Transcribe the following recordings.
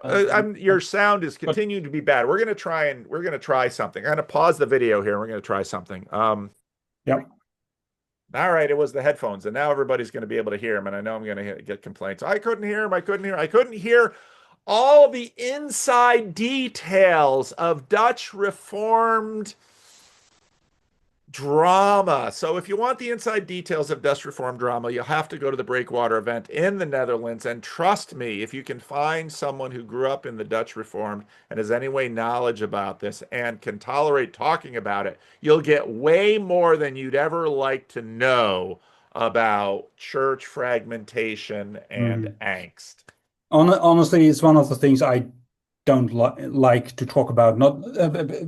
Your sound is but continuing to be bad. We're gonna try something. I'm gonna pause the video here. And we're gonna try something. yeah. All right, it was the headphones, and now everybody's gonna be able to hear him. And I know I'm gonna get complaints. I couldn't hear him. I couldn't hear. I couldn't hear all the inside details of Dutch Reformed drama. So if you want the inside details of Dutch Reform drama, you'll have to go to the Breakwater event in the Netherlands. And trust me, if you can find someone who grew up in the Dutch Reformed and has any way knowledge about this and can tolerate talking about it, you'll get way more than you'd ever like to know about church fragmentation and Mm. angst. Honestly, it's one of the things I don't like to talk about, not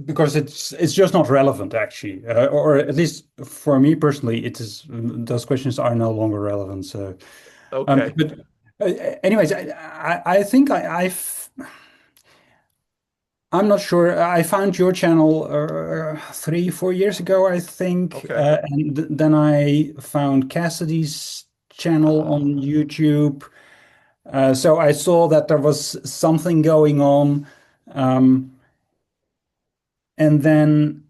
because it's just not relevant, actually, or at least for me personally, it is. Those questions are no longer relevant. So, Okay. but anyways, I think I'm not sure. I found your channel 3, 4 years ago, I think, Okay. and then I found Cassidy's channel on Ah, YouTube. So I saw that there was something going on. Um, and then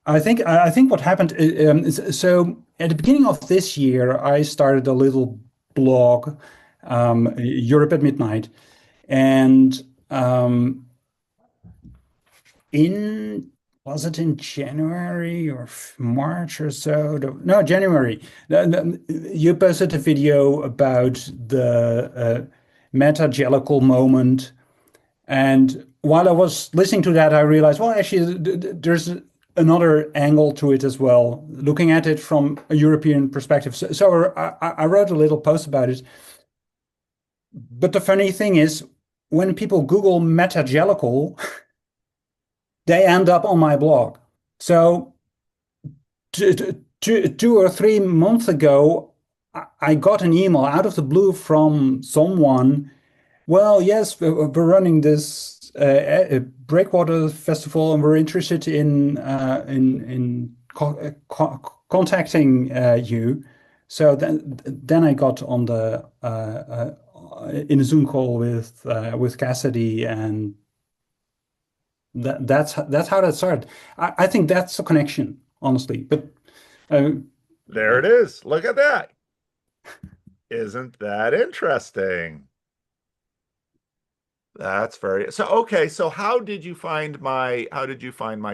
I think what happened is, so at the beginning of this year, I started a little blog, Europe at Midnight, and in was it in January or March or so? No, January. You posted a video about the meta-jellicle moment. And while I was listening to that, I realized, well, actually, there's another angle to it as well, looking at it from a European perspective. So I wrote a little post about it. But the funny thing is, when people Google metagellical, they end up on my blog. So 2 or 3 months ago, I got an email out of the blue from someone. Well, yes, we're running this Breakwater Festival, and we're interested in contacting you. So then I got on the in a Zoom call with Cassidy, and that's how that started. I think that's a connection, honestly. But uh, there it is. Look at that. Isn't that interesting? That's very so okay. So how did you find my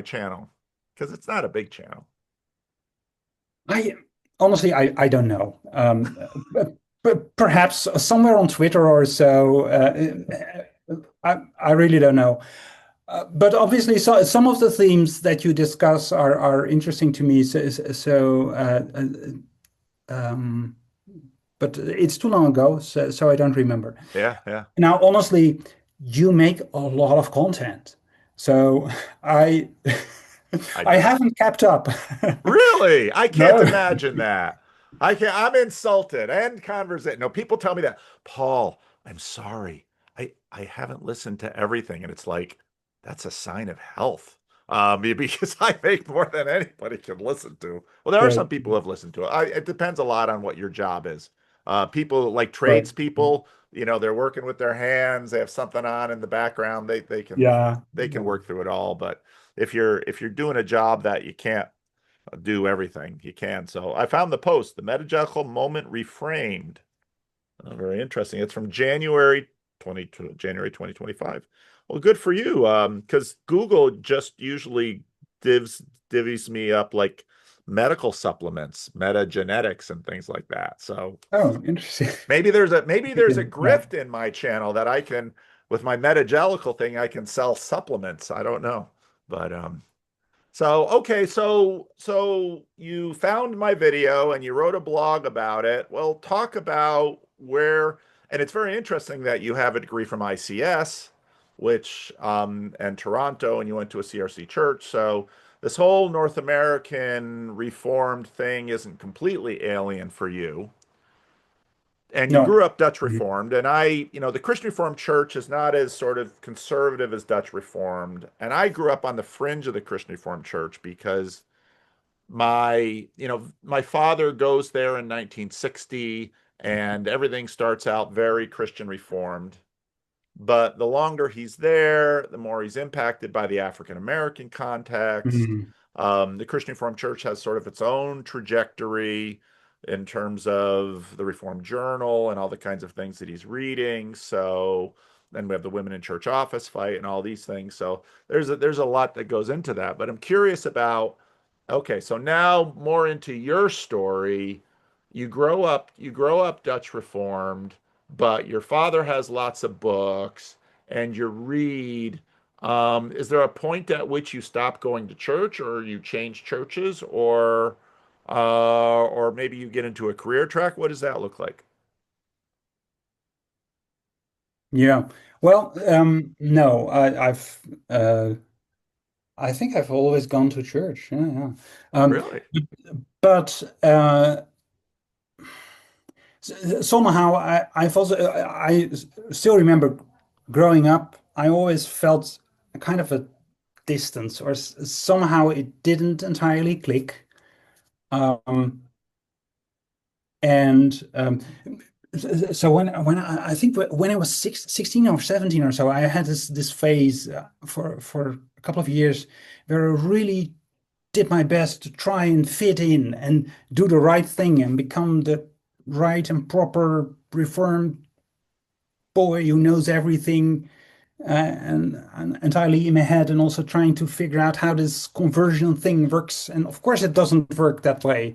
channel? Because it's not a big channel. I honestly I don't know. But perhaps somewhere on Twitter or so. I really don't know. But obviously, some of the themes that you discuss are interesting to me. Um, but it's too long ago, so I don't remember. Yeah, yeah. Now, honestly, you make a lot of content, so I I I do. haven't kept up. Really? I can't No. imagine that. I can't, I'm insulted and conversation. No, people tell me that, Paul, I'm sorry. I haven't listened to everything. And it's like, that's a sign of health. Because I make more than anybody can listen to. Well, there are Right, some people who have listened to it. It depends a lot on what your job is. People like right. tradespeople, they're working with their hands. They have something on in the background. Yeah. They can work through it all. But if you're doing a job that you can't do everything you can. So I found the post, the metagecal moment reframed. Very interesting. It's from January 2025. Well, good for you. Because Google just usually divvies me up like medical supplements, metagenetics, and things like that. So Oh, interesting. maybe there's a Yeah. grift in my channel that I can, with my metagelical thing, I can sell supplements. I don't know. But so, okay, so you found my video and you wrote a blog about it. Well, talk about where, and it's very interesting that you have a degree from ICS, which and Toronto, and you went to a CRC church. So this whole North American Reformed thing isn't completely alien for you. And you No. grew up Dutch Reformed, and the Christian Reformed Church is not as sort of conservative as Dutch Reformed. And I grew up on the fringe of the Christian Reformed Church because my father goes there in 1960, and everything starts out very Christian Reformed. but the longer he's there, the more he's impacted by the African American context. Mm. The Christian Reformed Church has sort of its own trajectory in terms of the Reformed Journal and all the kinds of things that he's reading. So then we have the Women in Church office fight and all these things. So there's a lot that goes into that. But I'm curious about, okay, so now more into your story. You grow up Dutch Reformed, but your father has lots of books and you read. Is there a point at which you stop going to church or you change churches or maybe you get into a career track? What does that look like? Yeah. Well, no, I think I've always gone to church. Yeah, yeah. Um, Really? but somehow I've also I still remember growing up. I always felt a kind of a distance, or somehow it didn't entirely click. Um, and so when I think when I was 16 or 17 or so, I had this phase for a couple of years where I really did my best to try and fit in and do the right thing and become the right and proper reformed boy who knows everything and entirely in my head, and also trying to figure out how this conversion thing works. And of course, it doesn't work that way.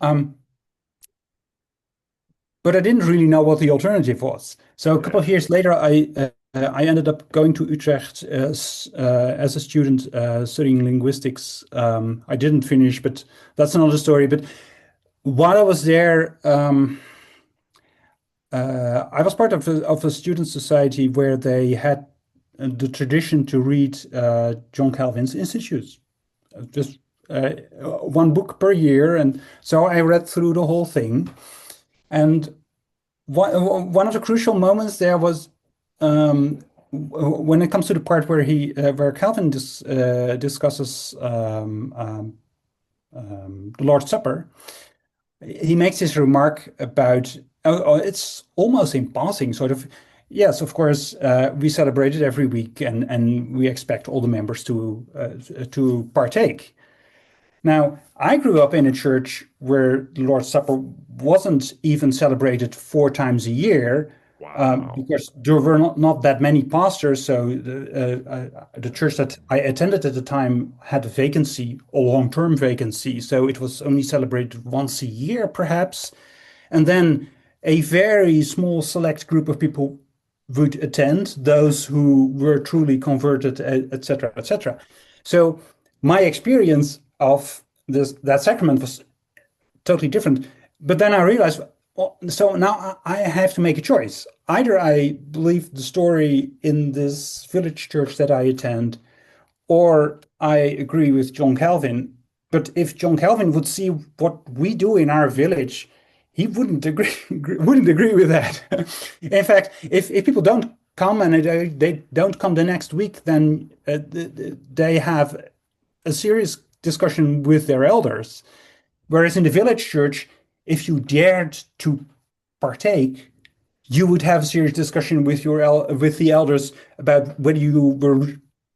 Um, but I didn't really know what the alternative was. So a couple Yeah. of years later, I ended up going to Utrecht as a student studying linguistics. I didn't finish, but that's another story. But while I was there, I was part of a student society where they had the tradition to read John Calvin's Institutes, just one book per year. And so I read through the whole thing. And one of the crucial moments there was when it comes to the part where where Calvin discusses the Lord's Supper. He makes this remark about it's almost in passing, sort of. Yes, of course, we celebrate it every week, and we expect all the members to partake. Now, I grew up in a church where the Lord's Supper wasn't even celebrated 4 times a year, Wow. because there were not that many pastors. So the church that I attended at the time had a vacancy, a long-term vacancy. So it was only celebrated once a year, perhaps. And then a very small select group of people would attend, those who were truly converted, etc., etc. So my experience of that sacrament was totally different. But then I realized, well, so now I have to make a choice. Either I believe the story in this village church that I attend, or I agree with John Calvin. But if John Calvin would see what we do in our village, he wouldn't agree wouldn't agree with that. In fact, if people don't come and they don't come the next week, then they have a serious discussion with their elders. Whereas in the village church, if you dared to partake, you would have a serious discussion with with the elders about whether you were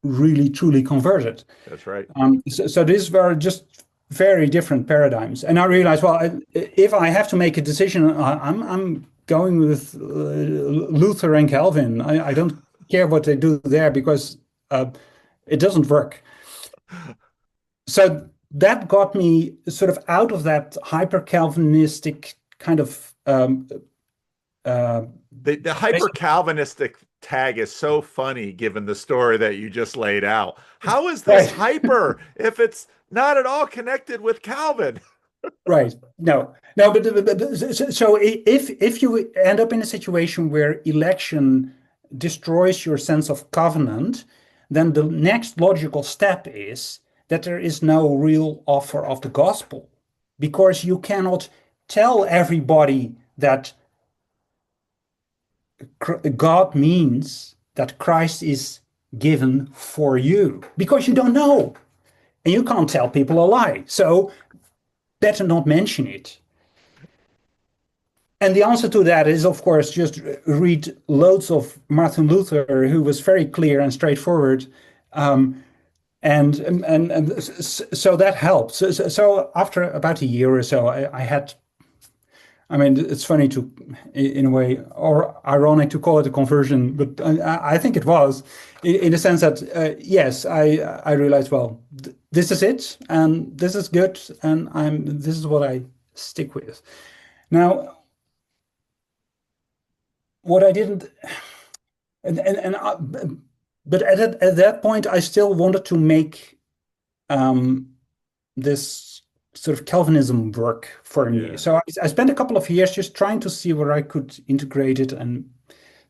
really truly converted. That's right. So these were just very different paradigms. And I realized, well, if I have to make a decision, I'm going with Luther and Calvin. I don't care what they do there because it doesn't work. So that got me sort of out of that hyper Calvinistic kind of uh, The hyper Calvinistic tag is so funny given the story that you just laid out. How is this right. hyper if it's not at all connected with Calvin? Right. No, no, so if you end up in a situation where election destroys your sense of covenant, then the next logical step is that there is no real offer of the gospel, because you cannot tell everybody that God means that Christ is given for you, because you don't know, and you can't tell people a lie. So better not mention it. And the answer to that is, of course, just read loads of Martin Luther, who was very clear and straightforward. Um, so that helped. So after about a year or so, I had. I mean, it's funny to, in a way, or ironic to call it a conversion, but I think it was, in the sense that yes, I realized, well, this is it, and this is good, and this is what I stick with. Now, what I didn't, and but at that point, I still wanted to make um, this sort of Calvinism work for me. Yeah. So I spent a couple of years just trying to see where I could integrate it and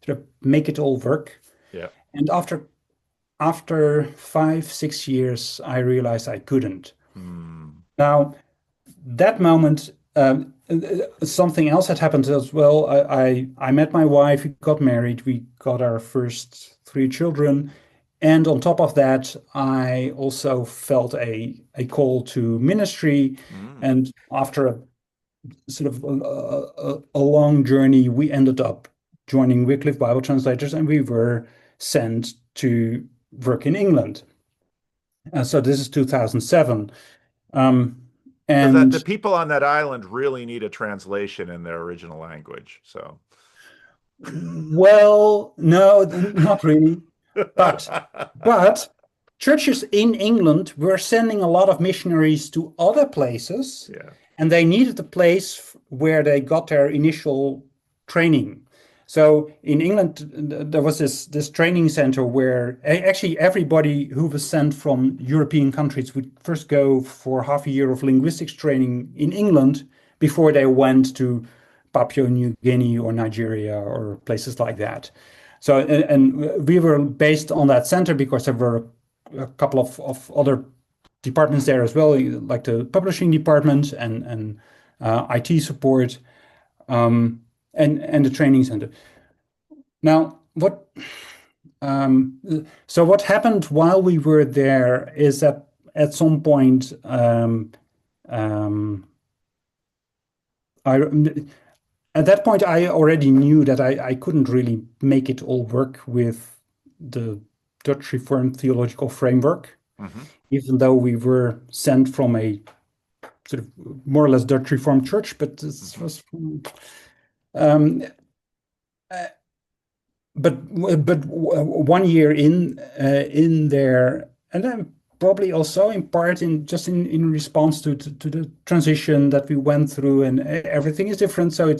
sort of make it all work. Yeah. And after 5, 6 years, I realized I couldn't. Hmm. Now, that moment, something else had happened as well. I met my wife, we got married, we got our first 3 children. And on top of that, I also felt a call to ministry. Hmm. And after a sort of a long journey, we ended up joining Wycliffe Bible Translators and we were sent to work in England. So this is 2007. Um, Because that the and people on that island really need a translation in their original language. So, well, no, not really. But but churches in England were sending a lot of missionaries to other places, yeah. and they needed a place where they got their initial training. So in England, there was this training center where actually everybody who was sent from European countries would first go for half a year of linguistics training in England before they went to Papua New Guinea or Nigeria or places like that. So, and we were based on that center because there were a couple of other departments there as well, like the publishing department and IT support, and the training center. Now, um, what happened while we were there is that at some point, um, I at that point I already knew that I couldn't really make it all work with the Dutch Reformed theological framework, Hmm. even though we were sent from a sort of more or less Dutch Reformed church, but this Hmm. was um, but 1 year in there, and then probably also in part in response to the transition that we went through, and everything is different. So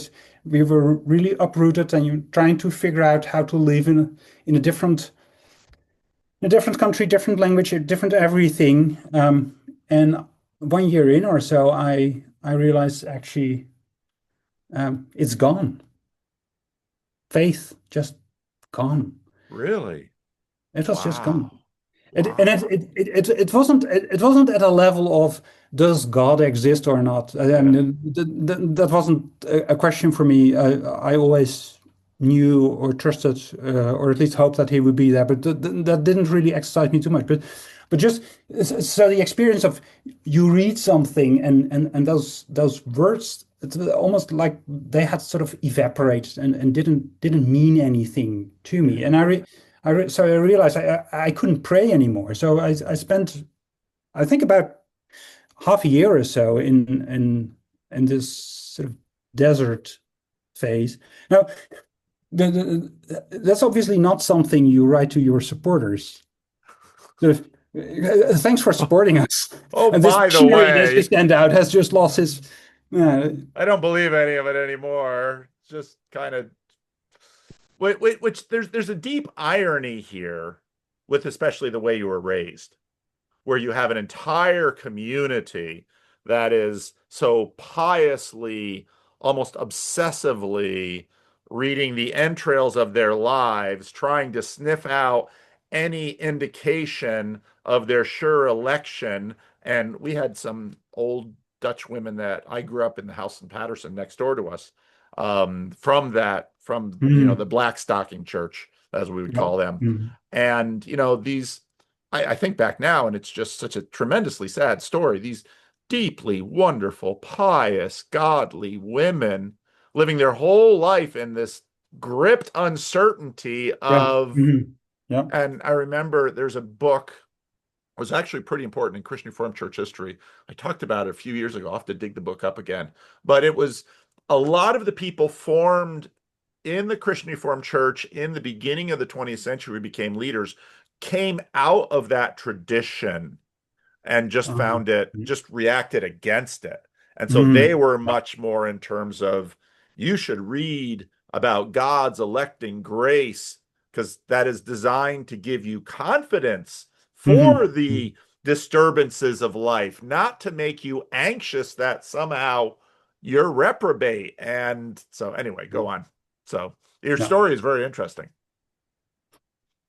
we were really uprooted, and you're trying to figure out how to live in a different country, different language, a different everything. And 1 year in or so, I realized actually it's gone. Faith just gone. Really? It was just Wow. gone. And Wow. it wasn't at a level of does God exist or not. I Yeah. mean, that wasn't a question for me. I always knew or trusted or at least hoped that he would be there, but that didn't really excite me too much. But just so the experience of you read something and those words, it's almost like they had sort of evaporated and didn't mean anything to me. Yeah. And so I realized I couldn't pray anymore. So I spent, I think, about half a year or so in this sort of desert phase. Now, that's obviously not something you write to your supporters. Sort of, thanks for supporting us. Oh, And this by the missionary that you way, send out has just lost his. Uh, I don't believe any of it anymore. Just kind of which there's a deep irony here with especially the way you were raised, where you have an entire community that is so piously, almost obsessively reading the entrails of their lives, trying to sniff out any indication of their sure election. And we had some old Dutch women that I grew up in the house in Patterson next door to us, from the mm, Black Stocking Church, as we would yeah, call them. mm, And these I think back now, and it's just such a tremendously sad story. These deeply wonderful, pious, godly women living their whole life in this gripped uncertainty Yeah. of, Mhm. Yeah. and I remember there's a book, it was actually pretty important in Christian Reformed church history. I talked about it a few years ago. I'll have to dig the book up again. But it was a lot of the people formed in the Christian Reformed Church in the beginning of the 20th century became leaders, came out of that tradition and just Uh, found it, just reacted against it. And so they mhm. were Yeah. much more in terms of you should read about God's electing grace because that is designed to give you confidence for Mhm. Mhm. the disturbances of life, not to make you anxious that somehow you're reprobate. And so, anyway, go on. So, your Yeah. story is very interesting.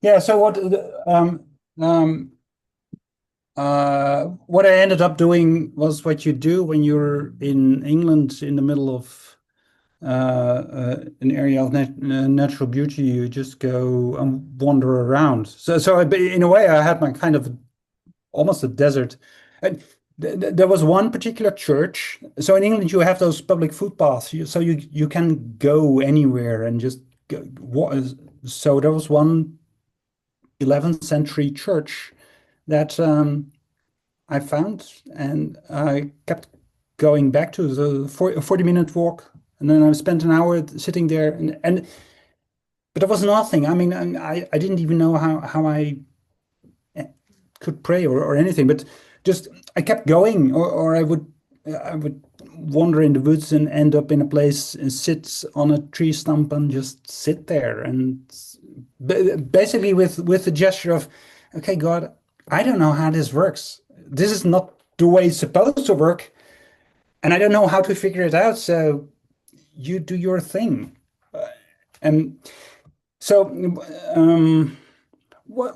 Yeah. So what I ended up doing was what you do when you're in England in the middle of an area of natural beauty. You just go and wander around. In a way, I had my kind of almost a desert. And there was one particular church. So in England, you have those public footpaths. You can go anywhere and just go. So there was one 11th century church that I found, and I kept going back to the 40-minute walk, and then I spent an hour sitting there, and but there was nothing. I mean, I didn't even know how I could pray or anything, but just I kept going, or I would wander in the woods and end up in a place and sit on a tree stump and just sit there, and basically with the gesture of, okay, God, I don't know how this works. This is not the way it's supposed to work, and I don't know how to figure it out. So you do your thing. And so, what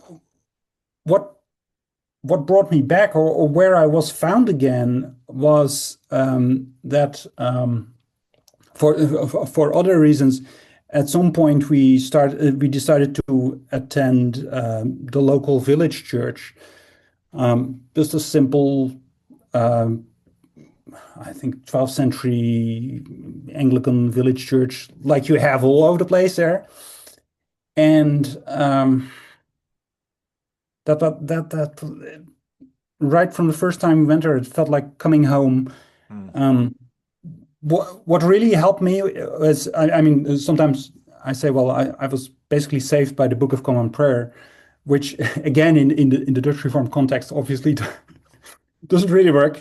what what brought me back, or where I was found again, was that for other reasons, at some point we decided to attend the local village church, just a simple, um, I think 12th century Anglican village church, like you have all over the place there, and that right from the first time we went there, it felt like coming home. Hmm. Um, what really helped me was, I mean, sometimes I say, well, I was basically saved by the Book of Common Prayer, which again, in the Dutch Reformed context, obviously doesn't really work.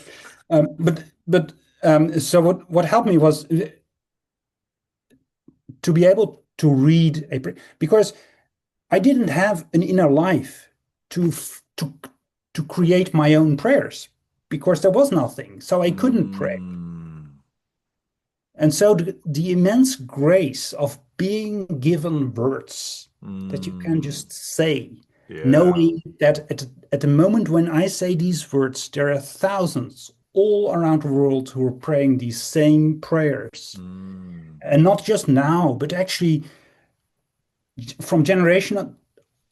So what helped me was to be able to read a prayer, because I didn't have an inner life to to create my own prayers, because there was nothing, so I couldn't pray. Mm. And so the immense grace of being given words that you can Mm. just say, Yeah. knowing that at the moment when I say these words, there are thousands all around the world who are praying these same prayers. Mm. And not just now, but actually from generation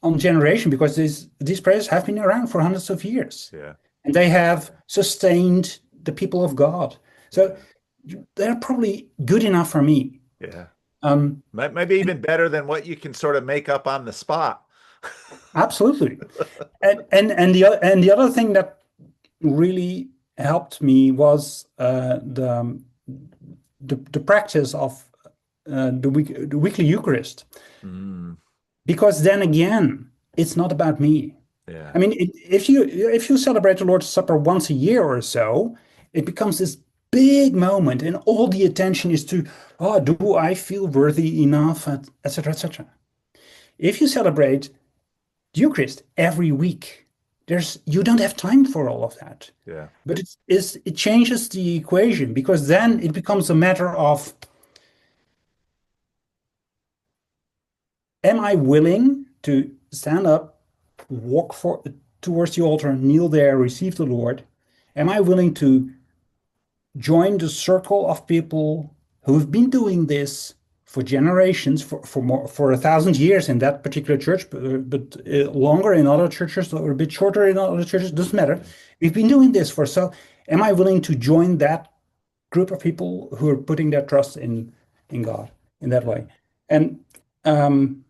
on generation, because these prayers have been around for hundreds of years, Yeah. and they have sustained the people of God. So Yeah. they're probably good enough for me. Yeah. Um, Maybe even better than what you can sort of make up on the spot. Absolutely. And the other thing that really helped me was the practice of the weekly Eucharist, Mm. because then again, it's not about me. Yeah. I mean, if you celebrate the Lord's Supper once a year or so, it becomes this big moment, and all the attention is to, oh, do I feel worthy enough, etc., etc. If you celebrate Eucharist every week, you don't have time for all of that. Yeah. But it changes the equation, because then it becomes a matter of, am I willing to stand up, walk towards the altar, kneel there, receive the Lord? Am I willing to join the circle of people who've been doing this for generations, for 1,000 years in that particular church, but longer in other churches, or a bit shorter in other churches, doesn't matter. We've been doing this so am I willing to join that group of people who are putting their trust in in God in that way. And um,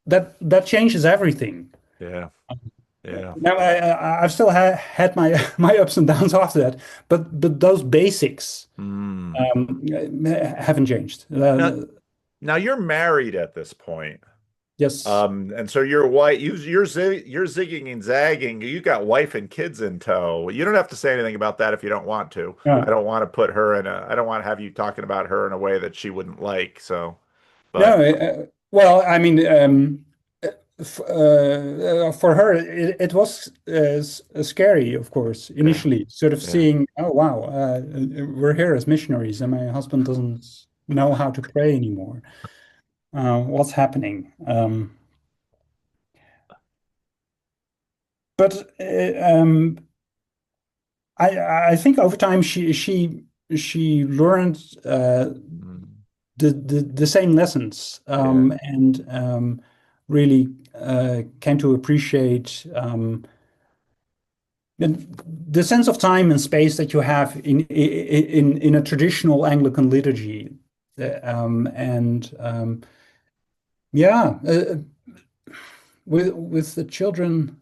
that changes everything. Yeah. Yeah. Now I've still had my my ups and downs after that, but those basics Mm. haven't changed. Now, now you're married at this point. Yes. And so your wife, you're zigging and zagging. You got wife and kids in tow. You don't have to say anything about that if you don't want to. I Yeah. don't want to put her in a, I don't want to have you talking about her in a way that she wouldn't like. So, but No. Well, I mean, for her, it was scary, of course, yeah, initially, sort of yeah. seeing, oh wow, we're here as missionaries, and my husband doesn't know how to pray anymore. What's happening? But I think over time she learned Mm, the same lessons, yeah. and really came to appreciate the sense of time and space that you have in a traditional Anglican liturgy. And yeah, with the children,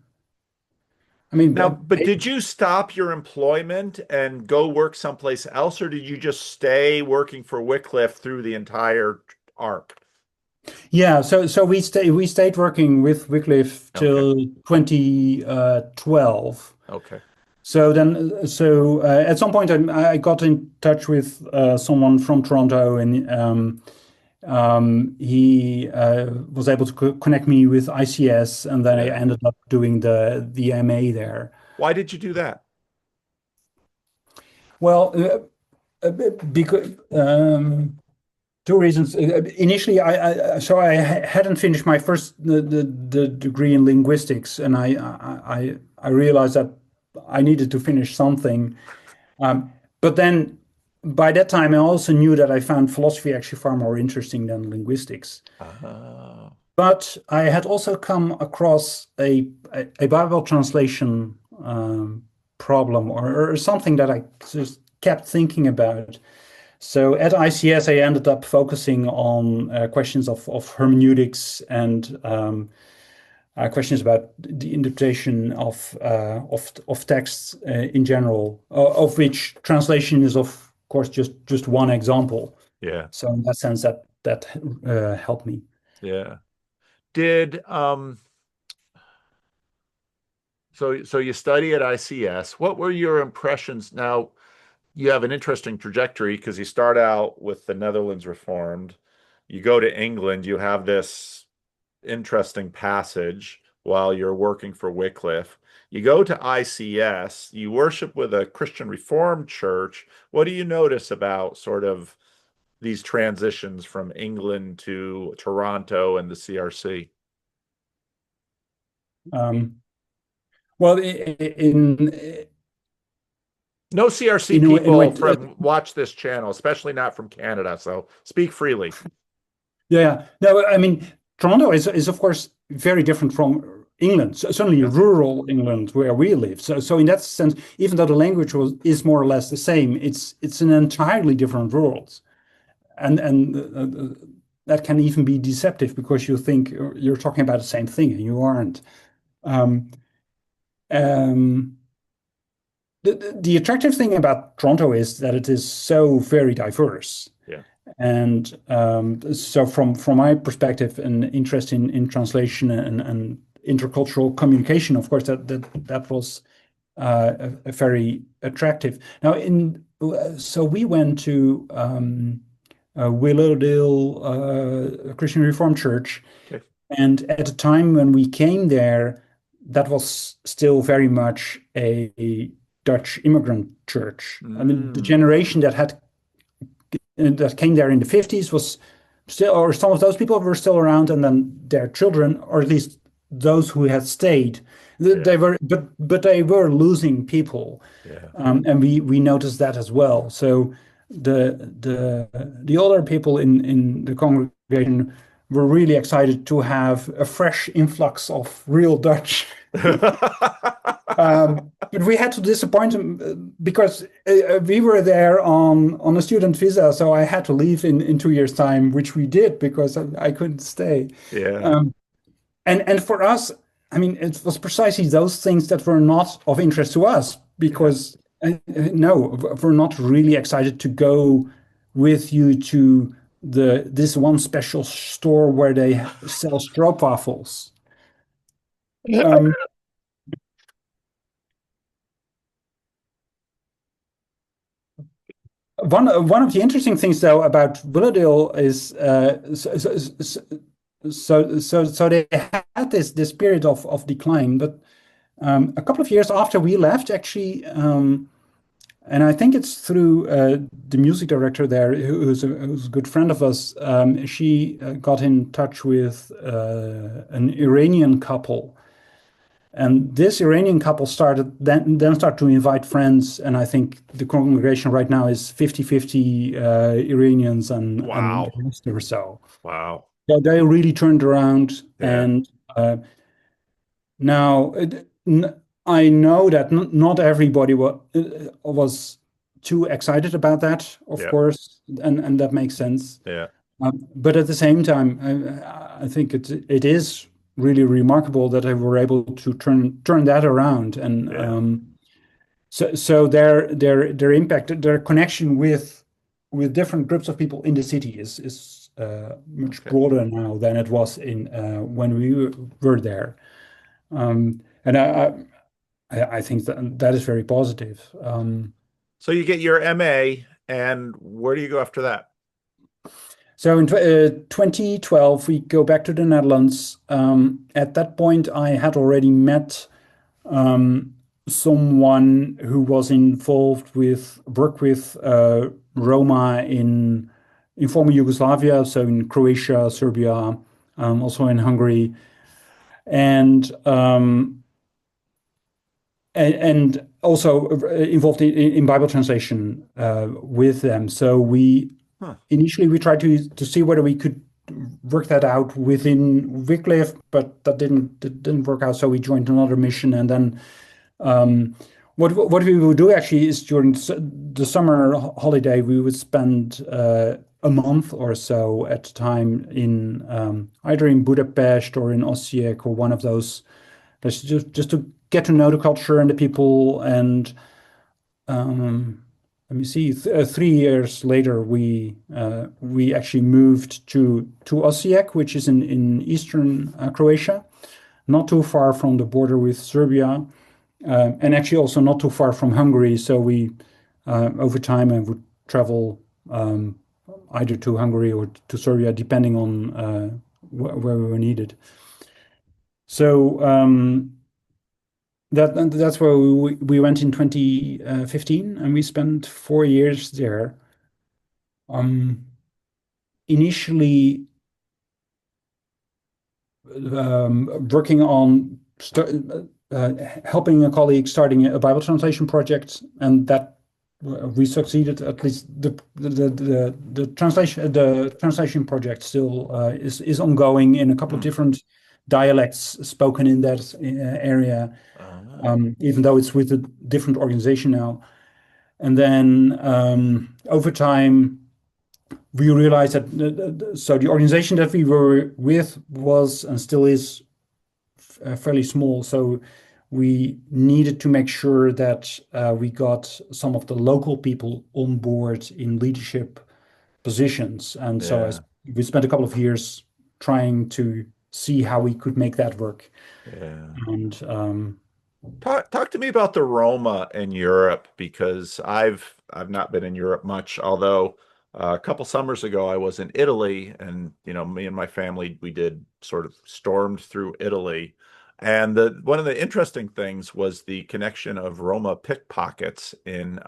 I mean, Now, but did you stop your employment and go work someplace else, or did you just stay working for Wycliffe through the entire arc? yeah. So we stayed working with Wycliffe Okay. till 2012. Okay. At some point I got in touch with someone from Toronto, and he was able to connect me with ICS, and then I Yeah. ended up doing the MA there. Why did you do that? Well, because two reasons. Initially, I hadn't finished my first the degree in linguistics, and I realized that I needed to finish something. But then by that time, I also knew that I found philosophy actually far more interesting than linguistics. Oh, But I had also come across a Bible translation problem, or something that I just kept thinking about. So at ICS, I ended up focusing on questions of hermeneutics, and questions about the interpretation of texts in general, of which translation is, of course, just one example. yeah. So in that sense, that helped me. Yeah. Did so you study at ICS. What were your impressions? Now, you have an interesting trajectory because you start out with the Netherlands Reformed. You go to England, you have this interesting passage while you're working for Wycliffe. You go to ICS, you worship with a Christian Reformed church. What do you notice about sort of these transitions from England to Toronto and the CRC? Um, well, No CRC in a way, people from watch this channel, especially not from Canada. So speak freely. yeah. No, I mean, Toronto is of course very different from England. So, certainly Yes. rural England where we live. So in that sense, even though the language is more or less the same, it's an entirely different world. And that can even be deceptive because you think you're talking about the same thing and you aren't. Um, um, the attractive thing about Toronto is that it is so very diverse. Yeah. And so from my perspective, an interest in translation and intercultural communication, of course, that was very attractive. Now, so we went to Willowdale Christian Reformed Church, Okay. and at the time when we came there, that was still very much a Dutch immigrant church. I mean, the Mm, generation that came there in the 50s was still, or some of those people were still around, and then their children, or at least those who had stayed, yeah. they were, but they were losing people, Yeah. and we noticed that as well. So the older people in the congregation were really excited to have a fresh influx of real Dutch. But we had to disappoint him because we were there on a student visa, so I had to leave in 2 years' time, which we did because I couldn't stay. Yeah. Um, and for us, I mean, it was precisely those things that were not of interest to us Yeah. because no, we're not really excited to go with you to the this one special store where they sell stroopwafels. Um, one of the interesting things though about Willowdale is so they had this period of decline, but a couple of years after we left, actually, and I think it's through the music director there, who's a good friend of us. She got in touch with an Iranian couple, and this Iranian couple then started to invite friends, and I think the congregation right now is 50-50 Iranians and Wow. the rest or so. Wow. So they really turned around, Yeah. and now I know that not everybody was too excited about that, of Yeah. course, and that makes sense. Yeah. But at the same time, I think it is really remarkable that they were able to turn that around, and Yeah. so their impact, their connection with different groups of people in the city is much Okay. broader now than it was in when we were there. And I think that is very positive. So you get your MA, and where do you go after that? So in 2012, we go back to the Netherlands. At that point, I had already met someone who was involved with work with Roma in former Yugoslavia, so in Croatia, Serbia, also in Hungary, and and also involved in Bible translation with them. So we Huh. initially we tried to see whether we could work that out within Wycliffe, but that didn't work out. So we joined another mission, and then um, what we would do actually is during the summer holiday we would spend a month or so at a time in either in Budapest or in Osijek or one of those. That's just to get to know the culture and the people. And let me see, 3 years later, we actually moved to Osijek, which is in eastern Croatia, not too far from the border with Serbia, and actually also not too far from Hungary. So we, over time, I would travel either to Hungary or to Serbia, depending on where we were needed. So that's where we went in 2015, and we spent 4 years there. Um, Initially working on helping a colleague starting a Bible translation project, and that we succeeded. At least the translation project still is ongoing in a couple of Hmm. different dialects spoken in that area, Uh, even though it's with a different organization now. And then over time, we realized that so the organization that we were with was and still is fairly small. So we needed to make sure that we got some of the local people on board in leadership positions. And so yeah. we spent a couple of years trying to see how we could make that work. Yeah. And Talk to me about the Roma in Europe because I've not been in Europe much, although a couple summers ago I was in Italy and me and my family we did sort of stormed through Italy. And the one of the interesting things was the connection of Roma pickpockets in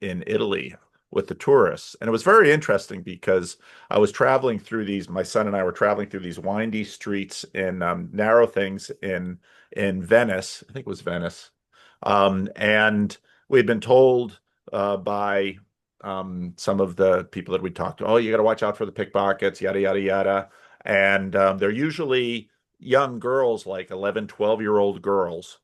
Italy with the tourists. And it was very interesting because I was traveling through these, my son and I were traveling through these windy streets in narrow things in Venice. I think it was Venice. And we had been told by some of the people that we talked to, oh, you got to watch out for the pickpockets, yada, yada, yada. And they're usually young girls, like 11, 12-year-old girls.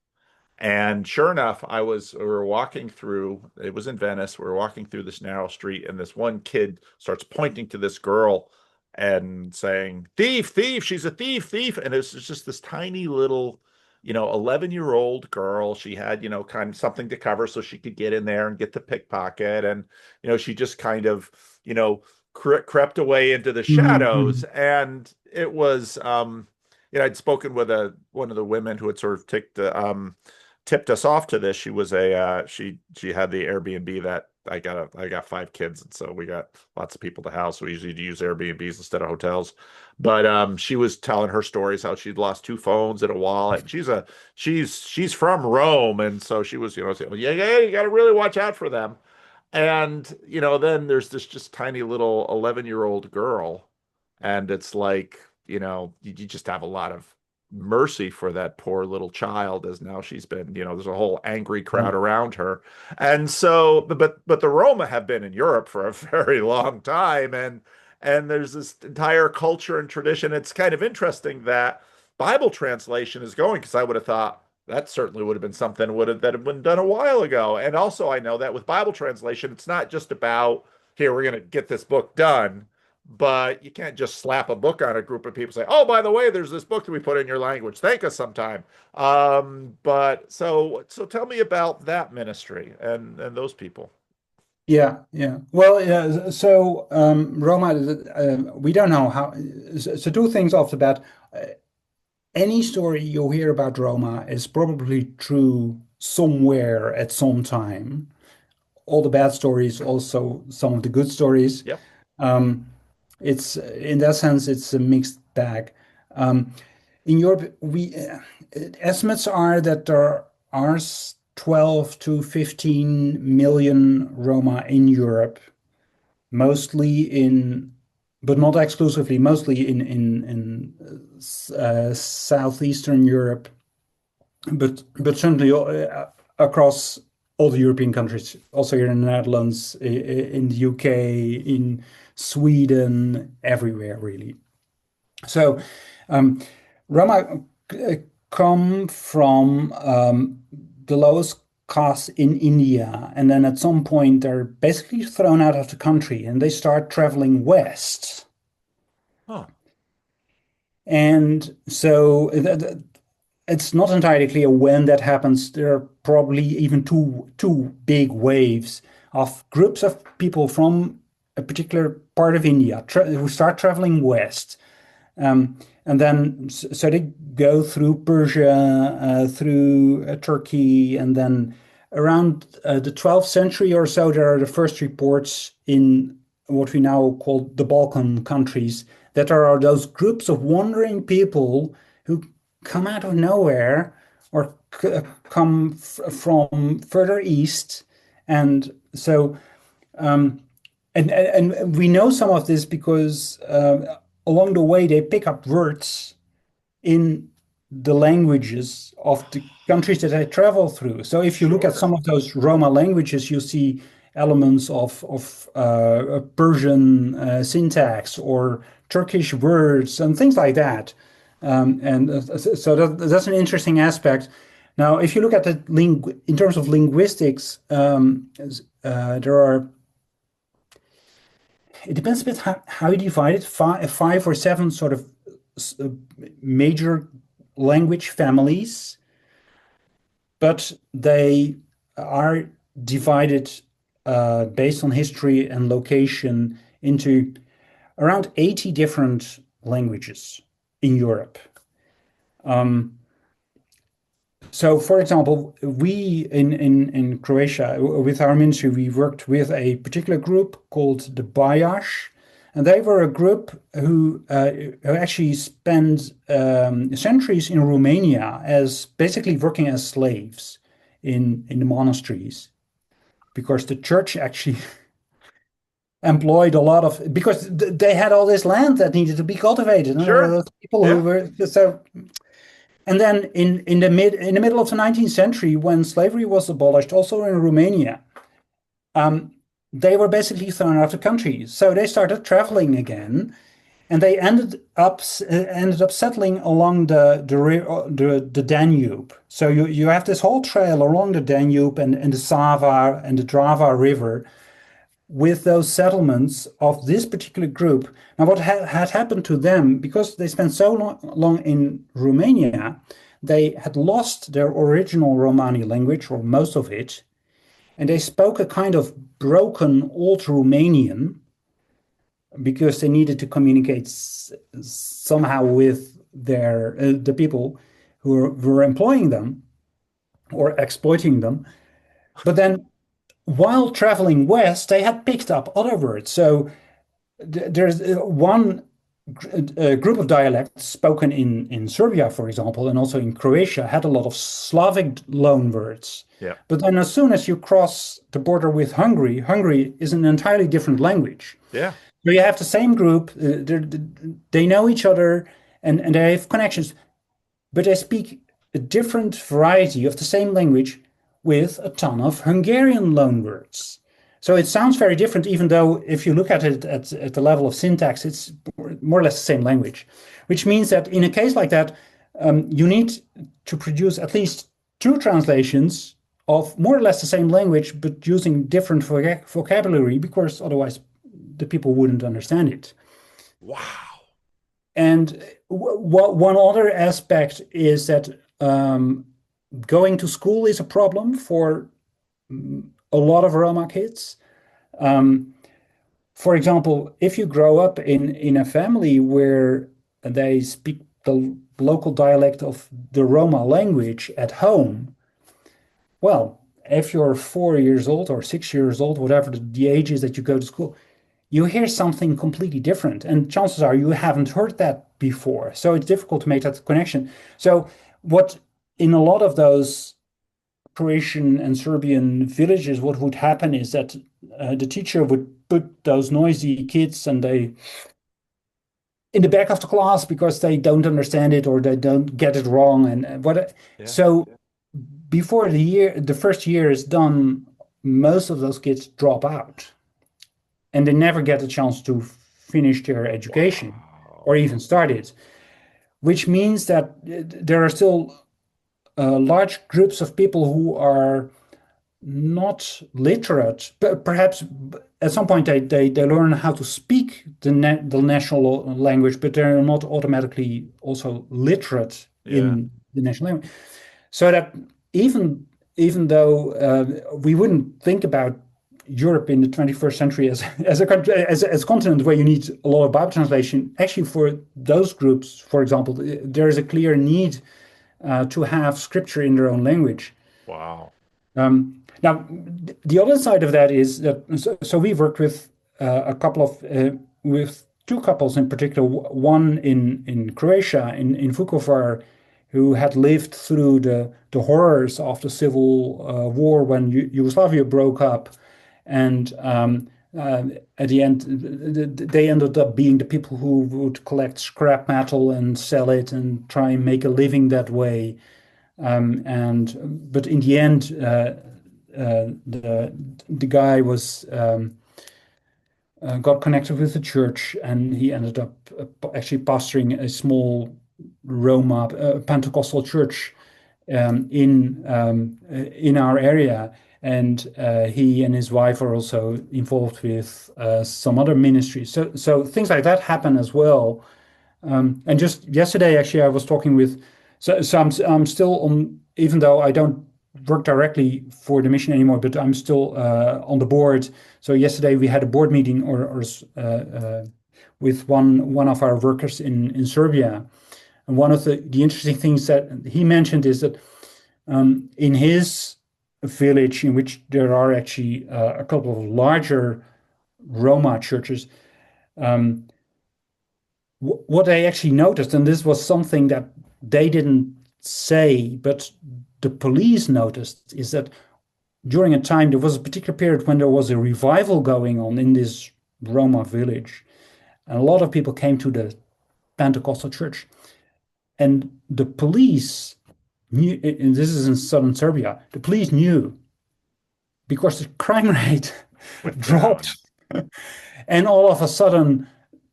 And sure enough, we were walking through, it was in Venice. We were walking through this narrow street, and this one kid starts pointing to this girl and saying, "Thief, thief, she's a thief, thief." And it's just this tiny little, 11-year-old girl. She had, kind of something to cover so she could get in there and get the pickpocket. And, she just kind of, you know, crept away into the shadows. Mhm. And it was, I'd spoken with one of the women who had sort of tipped us off to this. She was she had the Airbnb that I got 5 kids, and so we got lots of people to house. We usually use Airbnbs instead of hotels. But she was telling her stories how she'd lost 2 phones and a wallet. And she's from Rome, and so she was saying, "Yeah, yeah, you got to really watch out for them." And then there's this just tiny little 11-year-old girl, and it's like, you just have a lot of mercy for that poor little child, as now she's been, there's a whole angry crowd Yeah. around her. And so, but the Roma have been in Europe for a very long time, and there's this entire culture and tradition. It's kind of interesting that Bible translation is going, because I would have thought that certainly would have been something that had been done a while ago. And also, I know that with Bible translation, it's not just about, here, we're going to get this book done, but you can't just slap a book on a group of people and say, "Oh, by the way, there's this book that we put in your language. Thank us sometime." But so tell me about that ministry and those people. Yeah, yeah. Well, yeah, so Roma, we don't know how. So two things off the bat. Uh, any story you hear about Roma is probably true somewhere at some time. All the bad stories, also some of the good stories. Yep. Um, it's in that sense, it's a mixed bag. Um, in Europe, we estimates are that there are 12 to 15 million Roma in Europe, mostly in, but not exclusively, mostly in southeastern Europe, but certainly across all the European countries, also here in the Netherlands, in the UK, in Sweden, everywhere really. So um, Roma come from the lowest caste in India, and then at some point they're basically thrown out of the country, and they start traveling west. Huh. And so it's not entirely clear when that happens. There are probably even two big waves of groups of people from a particular part of India who start traveling west. Um, and then, so they go through Persia, through Turkey, and then around the 12th century or so, there are the first reports in what we now call the Balkan countries, that there are those groups of wandering people who come out of nowhere or come from further east. And so and we know some of this because along the way they pick up words in the languages of the countries that they travel through. So if you look at Sure. some of those Roma languages, you see elements of Persian syntax or Turkish words and things like that. So that's an interesting aspect. Now, if you look at the in terms of linguistics, there are it depends a bit how you divide it. Five or seven sort of uh, major language families, but they are divided based on history and location into around 80 different languages in Europe. Um, So, for example, we in Croatia, with our ministry, we worked with a particular group called the Bajash, and they were a group who actually spent centuries in Romania as basically working as slaves in the monasteries, because the church actually employed a lot of because they had all this land that needed to be cultivated, and there were Sure. those people who Yeah. were so and then in the middle of the 19th century, when slavery was abolished, also in Romania, um, they were basically thrown out of the country. So they started traveling again, and they ended up settling along the Danube. So you have this whole trail along the Danube and the Sava and the Drava River with those settlements of this particular group. Now, what had happened to them, because they spent so long in Romania, they had lost their original Romani language, or most of it, and they spoke a kind of broken Old Romanian because they needed to communicate somehow with the people who were employing them or exploiting them. But then while traveling west, they had picked up other words. So there's one group of dialects spoken in Serbia, for example, and also in Croatia, had a lot of Slavic loan words. Yeah. But then as soon as you cross the border with Hungary, Hungary is an entirely different language. Yeah. So you have the same group, they know each other and they have connections, but they speak a different variety of the same language with a ton of Hungarian loanwords. So it sounds very different, even though if you look at it at the level of syntax, it's more or less the same language, which means that in a case like that, you need to produce at least two translations of more or less the same language, but using different vocabulary, because otherwise the people wouldn't understand it. Wow. And one other aspect is that going to school is a problem for a lot of Roma kids. For example, if you grow up in a family where they speak the local dialect of the Roma language at home, well, if you're 4 years old or 6 years old, whatever the age is that you go to school, you hear something completely different. And chances are you haven't heard that before. So it's difficult to make that connection. So what in a lot of those Croatian and Serbian villages, what would happen is that the teacher would put those noisy kids and they in the back of the class because they don't understand it or they don't get it wrong. And what Yeah. so before the first year is done, most of those kids drop out and they never get a chance to finish their education or Wow. even start it, which means that there are still large groups of people who are not literate, but perhaps at some point they learn how to speak the national language, but they're not automatically also literate Yeah. in the national language. So that even though we wouldn't think about Europe in the 21st century as a country as a continent where you need a lot of Bible translation, actually for those groups, for example, there is a clear need to have scripture in their own language. Wow. Now, the other side of that is that so we've worked with a couple of with two couples in particular, one in Croatia in Vukovar, who had lived through the horrors of the civil war when Yugoslavia broke up, and at the end they ended up being the people who would collect scrap metal and sell it and try and make a living that way. But in the end, the guy was got connected with the church, and he ended up actually pastoring a small Roma Pentecostal church in our area. And he and his wife are also involved with some other ministries. So things like that happen as well. And just yesterday, actually, I was talking with. So I'm still on, even though I don't work directly for the mission anymore, but I'm still on the board. So yesterday we had a board meeting with one of our workers in Serbia, and one of the interesting things that he mentioned is that in his village, in which there are actually a couple of larger Roma churches, what they actually noticed, and this was something that they didn't say, but the police noticed, is that during a time, there was a particular period when there was a revival going on in this Roma village. And a lot of people came to the Pentecostal church. And the police knew, and this is in southern Serbia, the police knew because the crime rate Went down. dropped. And all of a sudden,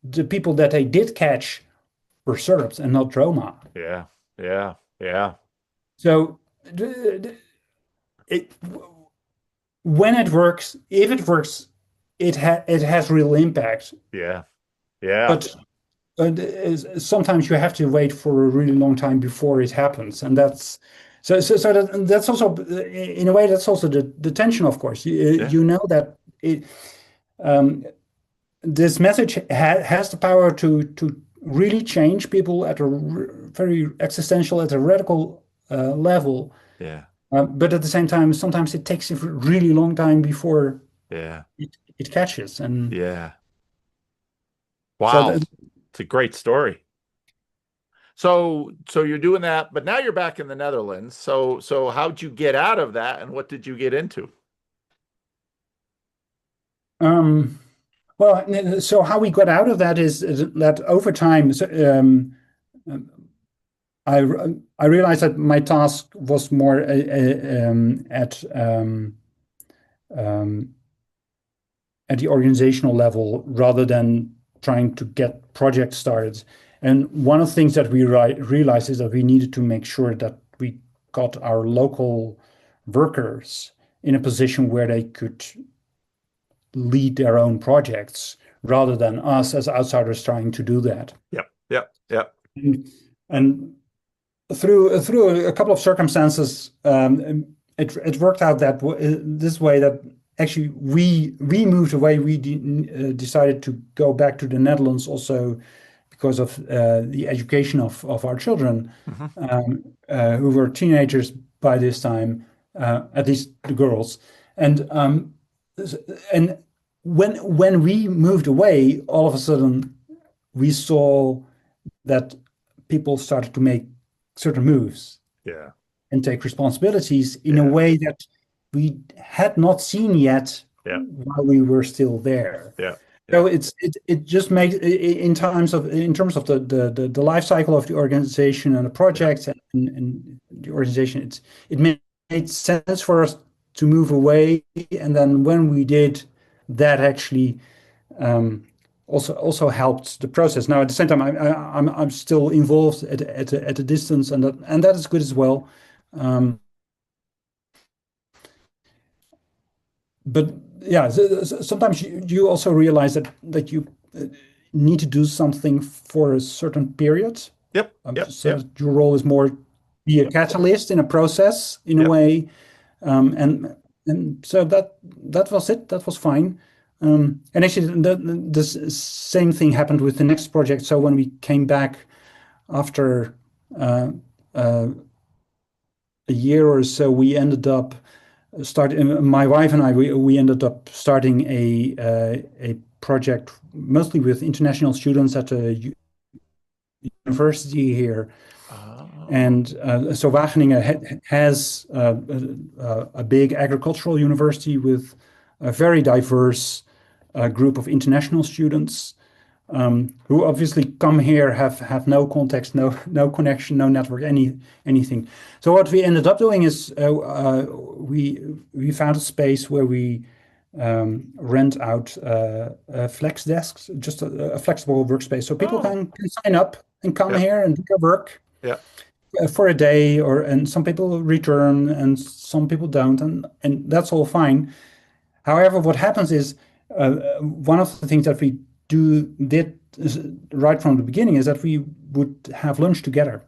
the people that they did catch were Serbs and not Roma. Yeah. Yeah. Yeah. So it, when it works, if it works, it has real impact. Yeah. Yeah. But sometimes you have to wait for a really long time before it happens, and that's also in a way that's also the tension. Of course, Yeah. you know that um, this message has the power to really change people at a very existential, at a radical level. Yeah. But at the same time, sometimes it takes a really long time before Yeah. it catches. And Yeah. so Wow. It's a great story. So you're doing that, but now you're back in the Netherlands. So how'd you get out of that and what did you get into? um, well, so how we got out of that is that over time, I I realized that my task was more um, at the organizational level rather than trying to get projects started. And one of the things that we realized is that we needed to make sure that we got our local workers in a position where they could lead their own projects rather than us as outsiders trying to do that. Yep. Yep. Yep. And through a couple of circumstances, it worked out that this way that actually we moved away. We decided to go back to the Netherlands also because of the education of our children, Hmm. who were teenagers by this time, at least the girls. And and when we moved away, all of a sudden we saw that people started to make certain moves Yeah. and take responsibilities in a Yeah. way that we had not seen yet Yeah. while we were still there. Yeah. So Yeah. it just makes in terms of the life cycle of the organization and the Yeah. projects and the organization, it made sense for us to move away. And then when we did, that actually um, also helped the process. Now, at the same time, I'm still involved at a distance, and that is good as well. Um, but yeah, sometimes you also realize that you need to do something for a certain period. Yep. Yep. So Yep. that your role is more be a catalyst in a process in a Yep. way, and so that was it. That was fine. And actually, the same thing happened with the next project. So when we came back after uh, uh, a year or so, we ended up starting. My wife and I, we ended up starting a project mostly with international students at a university here. Oh. And so Wageningen has a big agricultural university with a very diverse group of international students who obviously come here, have no context, no connection, no network, anything. So what we ended up doing is we found a space where we rent out flex desks, just a flexible workspace, so people Oh. can sign up and come Yep. here and do their work Yep. for a day, and some people return and some people don't, and that's all fine. However, what happens is one of the things that we did right from the beginning is that we would have lunch together,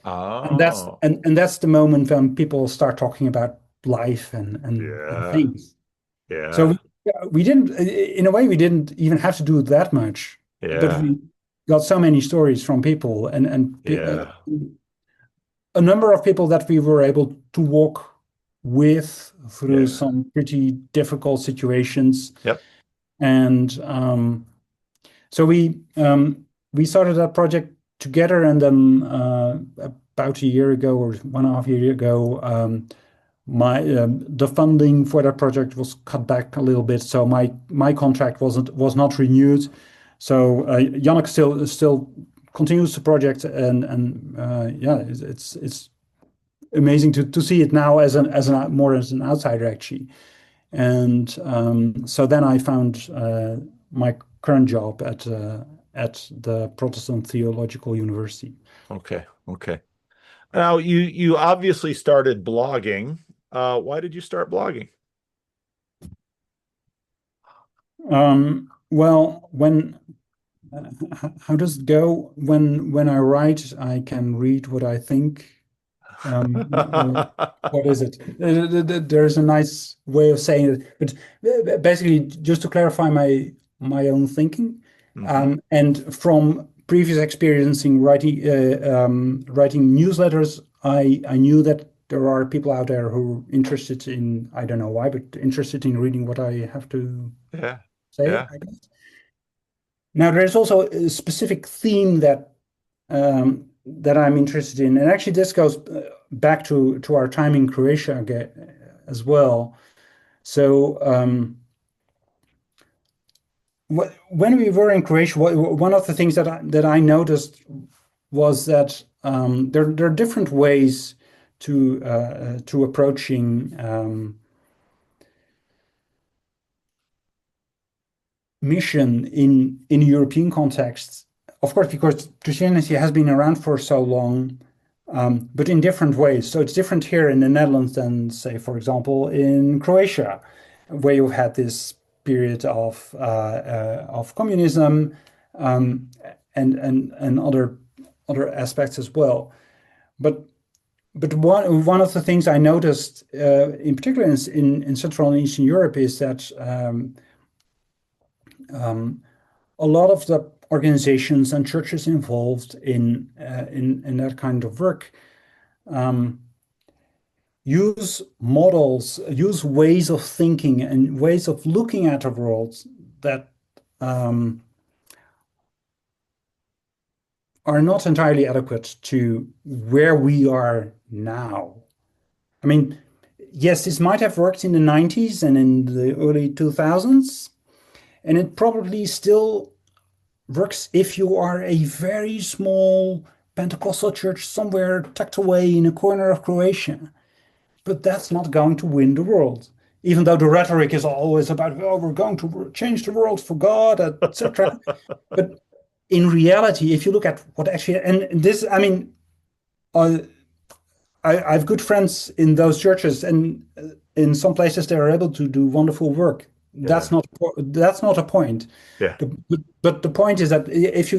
and Oh. that's the moment when people start talking about life and Yeah. things. So Yeah. we didn't, in a way, we didn't even have to do that much, but Yeah. we got so many stories from people Yeah. a number of people that we were able to walk with through Yeah. some pretty difficult situations. Yep. And so we started that project together, and then about a year ago or 1.5 years ago, my the funding for that project was cut back a little bit, so my contract was not renewed. So Yannick still continues the project, and yeah, it's amazing to see it now as an more as an outsider actually. And so then I found my current job at the Protestant Theological University. Okay. Okay. Now you obviously started blogging. Why did you start blogging? Well, how does it go? When I write, I can read what I think. Or what is it? There's a nice way of saying it, but basically, just to clarify my own thinking, Hmm. and from previous experience in writing newsletters, I knew that there are people out there who are interested in, I don't know why, but interested in reading what I have to Yeah. say, Yeah. I guess. Now, there's also a specific theme that I'm interested in, and actually, this goes back to our time in Croatia as well. So, when we were in Croatia, one of the things that I noticed was that there are different ways to approaching mission in European contexts. Of course, because Christianity has been around for so long, but in different ways. So it's different here in the Netherlands than, say, for example, in Croatia, where you've had this period of communism, um, and other aspects as well. But one of the things I noticed, in particular in Central and Eastern Europe, is that um, a lot of the organizations and churches involved in that kind of work um, use models, use ways of thinking and ways of looking at the world that um, are not entirely adequate to where we are now. I mean, yes, this might have worked in the 90s and in the early 2000s, and it probably still works if you are a very small Pentecostal church somewhere tucked away in a corner of Croatia. But that's not going to win the world. Even though the rhetoric is always about, oh, we're going to change the world for God, etc. But in reality, if you look at what actually, and this, I mean, uh, I have good friends in those churches, and in some places they are able to do wonderful work. Yeah. That's not a point. Yeah. But the point is that if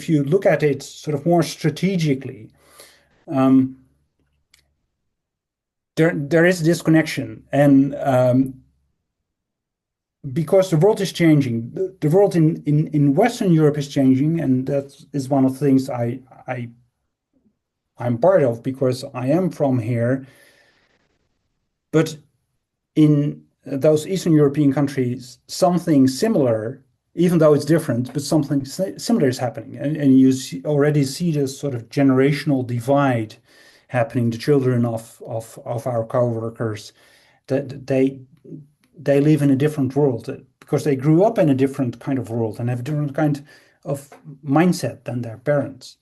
you look at it sort of more strategically, um, there is this connection, and because the world is changing, the world in Western Europe is changing, and that is one of the things I'm part of because I am from here. But in those Eastern European countries, something similar, even though it's different, but something similar is happening. And you already see this sort of generational divide happening. The children of our coworkers, that they live in a different world because they grew up in a different kind of world and have a different kind of mindset than their parents.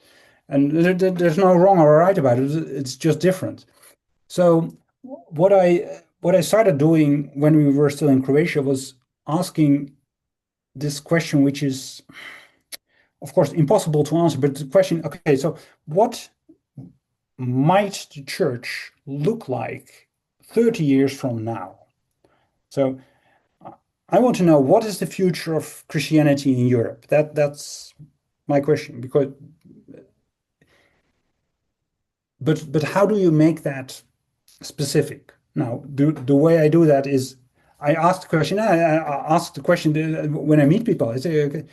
And there's no wrong or right about it. It's just different. So what I started doing when we were still in Croatia was asking this question, which is, of course, impossible to answer, but the question, okay, so what might the church look like 30 years from now? So I want to know what is the future of Christianity in Europe? That's my question, because but how do you make that specific? Now, the way I do that is I ask the question. I ask the question when I meet people. I say, okay,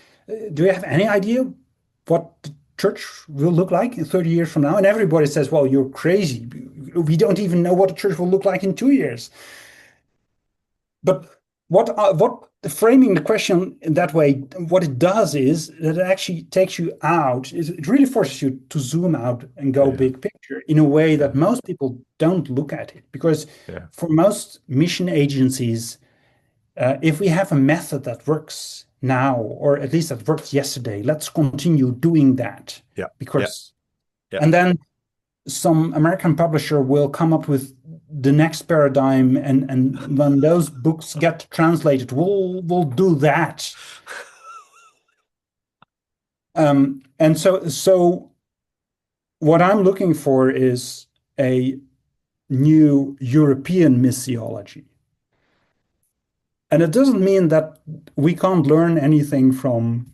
do you have any idea what the church will look like in 30 years from now? And everybody says, well, you're crazy. We don't even know what the church will look like in 2 years. But what framing the question in that way, what it does is that it actually takes you out. It really forces you to zoom out and go Yeah. big picture in a way Yeah. that most people don't look at it. Because Yeah. for most mission agencies, if we have a method that works now, or at least that worked yesterday, let's continue doing that. Yeah. Yeah. Because, Yeah. and then some American publisher will come up with the next paradigm, and when those books get translated, we'll do that. And so what I'm looking for is a new European missiology. And it doesn't mean that we can't learn anything from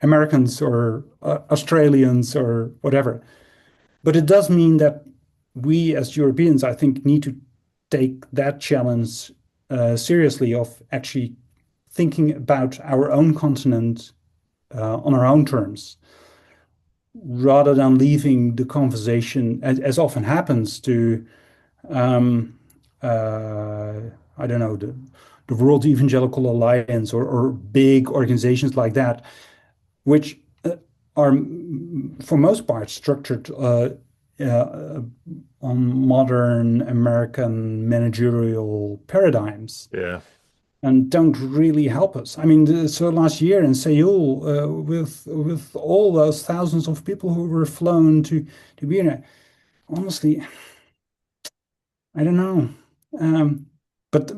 Americans or Australians or whatever. But it does mean that we as Europeans, I think, need to take that challenge seriously of actually thinking about our own continent on our own terms, rather than leaving the conversation, as often happens, to um, uh, I don't know, the World Evangelical Alliance or big organizations like that, which are, for most part, structured uh, on modern American managerial paradigms Yeah. and don't really help us. I mean, so last year in Seoul, with all those thousands of people who were flown to be there, honestly, I don't know. Um, but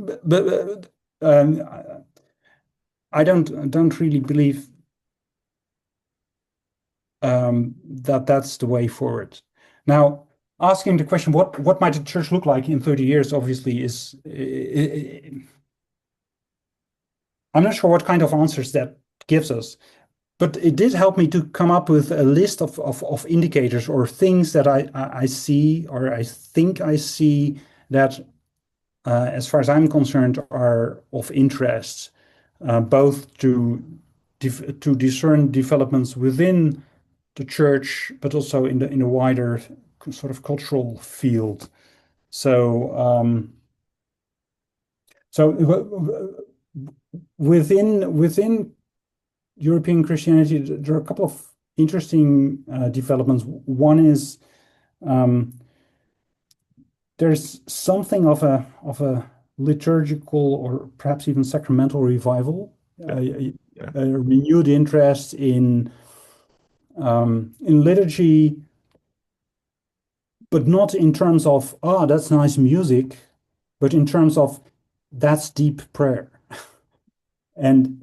I don't really believe that that's the way forward. Now, asking the question, what might the church look like in 30 years, obviously, is I'm not sure what kind of answers that gives us, but it did help me to come up with a list of indicators or things that I see or I think I see that, as far as I'm concerned, are of interest, both to discern developments within the church, but also in the wider sort of cultural field. So, within European Christianity, there are a couple of interesting developments. One is um, there's something of a liturgical or perhaps even sacramental revival, Yeah. a Yeah. renewed interest in liturgy, but not in terms of, ah, that's nice music, but in terms of that's deep prayer. And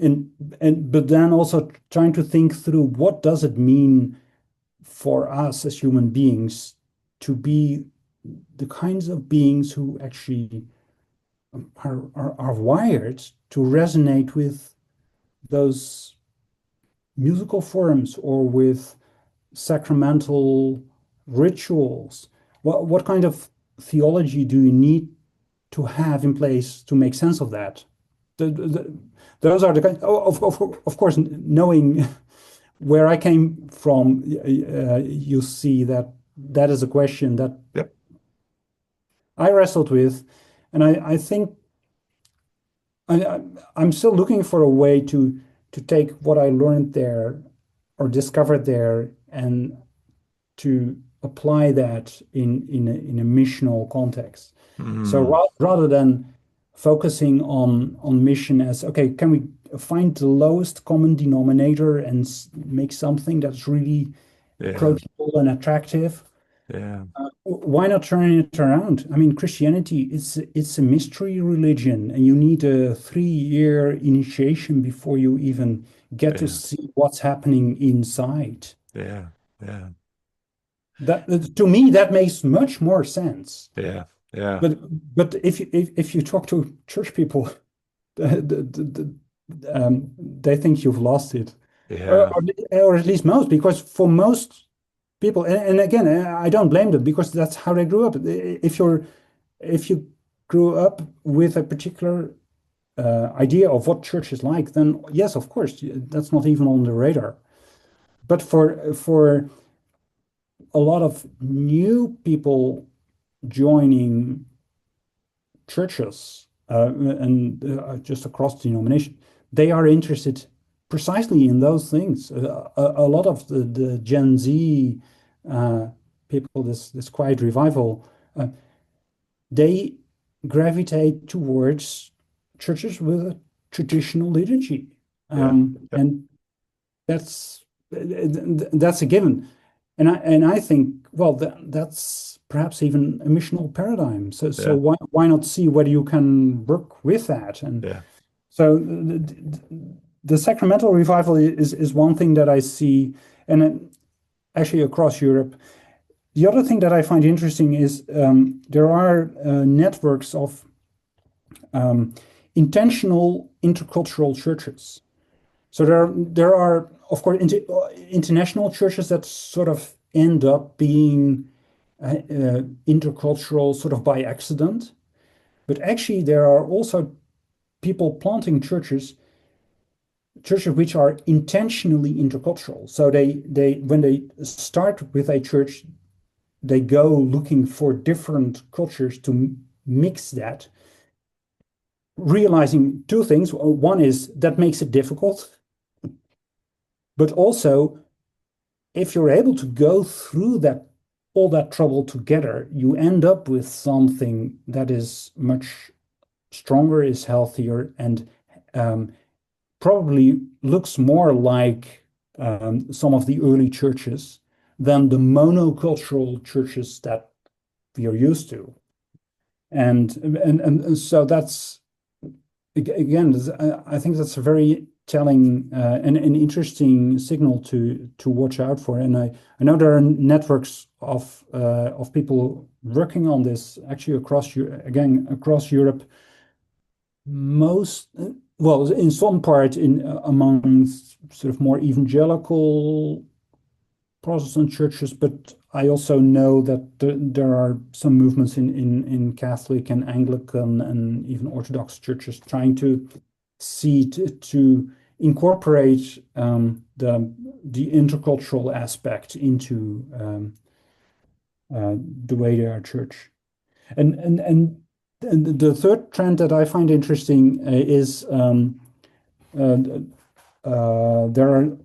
but then also trying to think through what does it mean for us as human beings to be the kinds of beings who actually are wired to resonate with those musical forms or with sacramental rituals. What kind of theology do you need to have in place to make sense of that? Those are the kind, of course, knowing where I came from, you see that that is a question that Yep. I wrestled with. And I think I, I'm still looking for a way to take what I learned there or discovered there and to apply that in a missional context. So Mm. rather than focusing on mission as, okay, can we find the lowest common denominator and make something that's really Yeah. approachable and attractive? Yeah. Why not turn it around? I mean, Christianity, it's a mystery religion, and you need a 3-year initiation before you even get to Yeah. see what's happening inside. Yeah. Yeah. That to me, that makes much more sense. Yeah. Yeah. But if you talk to church people, they think you've lost it, or, Yeah. or or at least most, because for most people, and again, I don't blame them because that's how they grew up. If you grew up with a particular idea of what church is like, then yes, of course, that's not even on the radar. But for a lot of new people joining churches and just across the denomination, they are interested precisely in those things. A lot of the Gen Z uh, people, this quiet revival, they gravitate towards churches with a traditional liturgy, Yeah. Yep. and that's a given. And I think, well, that's perhaps even a missional paradigm. So Yeah. why not see whether you can work with that? And Yeah. so the sacramental revival is one thing that I see, and actually across Europe. The other thing that I find interesting is there are networks of um, intentional intercultural churches. So there are of course international churches that sort of end up being intercultural sort of by accident, but actually there are also people planting churches which are intentionally intercultural. So they when they start with a church, they go looking for different cultures to mix that, realizing two things. One is that makes it difficult, but also if you're able to go through that all that trouble together, you end up with something that is much stronger, is healthier, and um, probably looks more like some of the early churches than the monocultural churches that we are used to. And so that's again, I think that's a very telling and an interesting signal to watch out for. And I know there are networks of people working on this actually across Europe. Most well, in some part in among sort of more evangelical Protestant churches, but I also know that there are some movements in Catholic and Anglican and even Orthodox churches trying to see to incorporate the intercultural aspect into the way they are church. And the third trend that I find interesting is uh, there are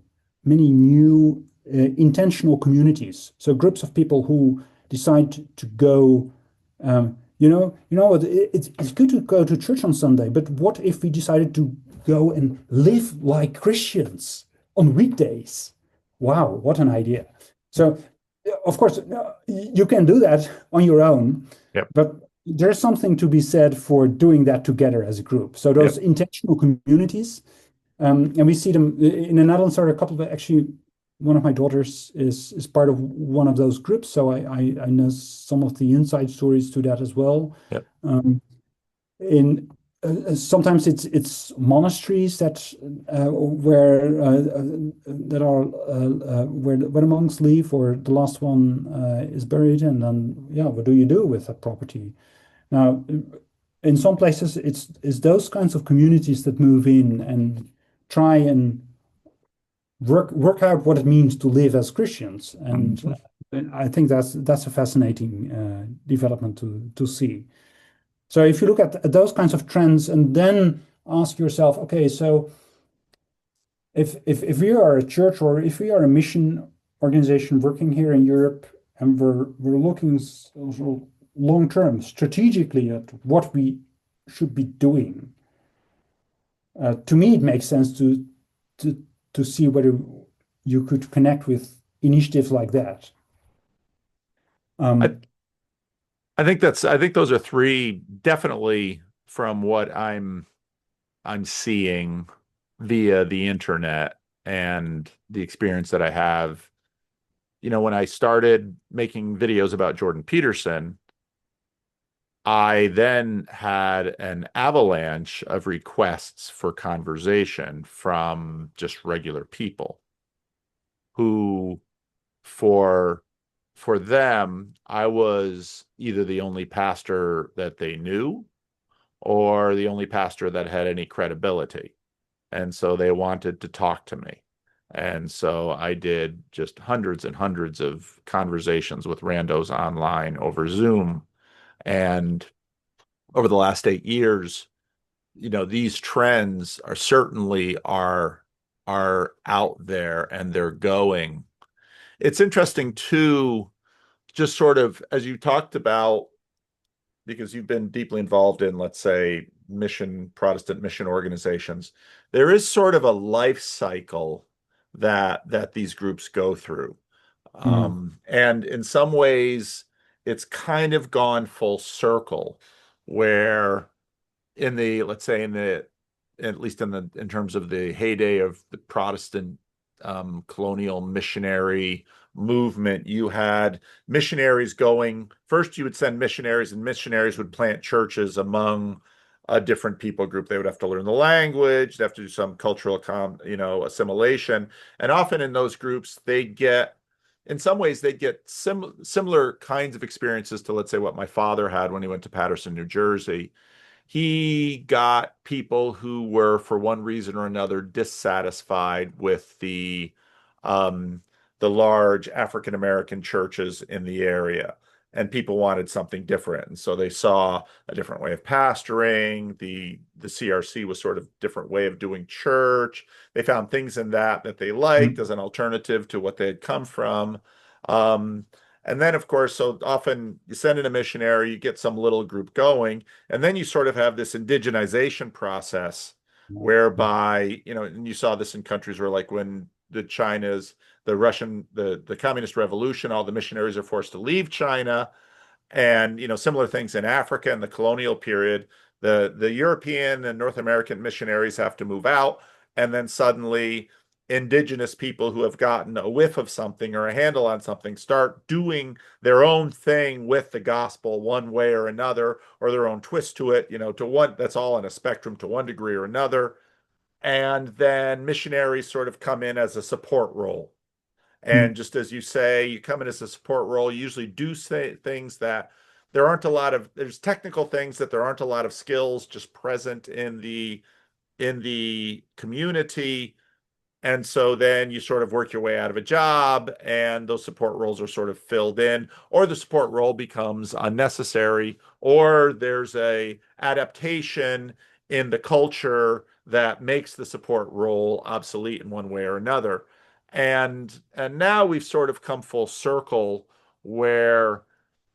many new intentional communities. So groups of people who decide to go. You know what? It's good to go to church on Sunday, but what if we decided to go and live like Christians on weekdays? Wow, what an idea! So, of course, you can do that on your own, Yep. but there's something to be said for doing that together as a group. So those Yep. intentional communities and we see them in the Netherlands. There are a couple of actually. One of my daughters is part of one of those groups, so I know some of the inside stories to that as well. Yep. In Sometimes it's monasteries that are where the monks leave or the last one is buried, and then yeah, what do you do with that property? Now, in some places, it's those kinds of communities that move in and try and work out what it means to live as Christians, and Mhm. I think that's a fascinating development to see. So if you look at those kinds of trends and then ask yourself, okay, so if we are a church or if we are a mission organization working here in Europe and we're looking long term strategically at what we should be doing, to me it makes sense to to see whether you could connect with initiatives like that. I Um, I think those are three definitely from what I'm seeing via the internet and the experience that I have. You know, when I started making videos about Jordan Peterson, I then had an avalanche of requests for conversation from just regular people who for for them I was either the only pastor that they knew or the only pastor that had any credibility. And so they wanted to talk to me. And so I did just hundreds and hundreds of conversations with randos online over Zoom. And over the last 8 years, you know, these trends are certainly are out there and they're going. It's interesting too, just sort of as you talked about, because you've been deeply involved in, let's say, Protestant mission organizations, there is sort of a life cycle that these groups go through. mhm, And in some ways, it's kind of gone full circle, where let's say in the at least in terms of the heyday of the Protestant colonial missionary movement, you had missionaries going. First, you would send missionaries, and missionaries would plant churches among a different people group. They would have to learn the language, they have to do some cultural assimilation, and often in those groups, in some ways, they get similar kinds of experiences to, let's say, what my father had when he went to Paterson, New Jersey. He got people who were, for one reason or another, dissatisfied with um, the large African American churches in the area, and people wanted something different. And so they saw a different way of pastoring. The CRC was sort of different way of doing church. They found things in that they liked as an alternative to what they had come from. Um, and then, of course, so often you send in a missionary, you get some little group going, and then you sort of have this indigenization process whereby, and you saw this in countries where, like, when the Communist Revolution, all the missionaries are forced to leave China, and similar things in Africa in the colonial period. The European and North American missionaries have to move out, and then suddenly indigenous people who have gotten a whiff of something or a handle on something start doing their own thing with the gospel one way or another, or their own twist to it, to one, that's all in a spectrum to one degree or another. And then missionaries sort of come in as a support role. And just as you say, you come in as a support role, you usually do say things that there's technical things that there aren't a lot of skills just present in the community. And so then you sort of work your way out of a job, and those support roles are sort of filled in, or the support role becomes unnecessary, or there's a adaptation in the culture that makes the support role obsolete in one way or another. And now we've sort of come full circle where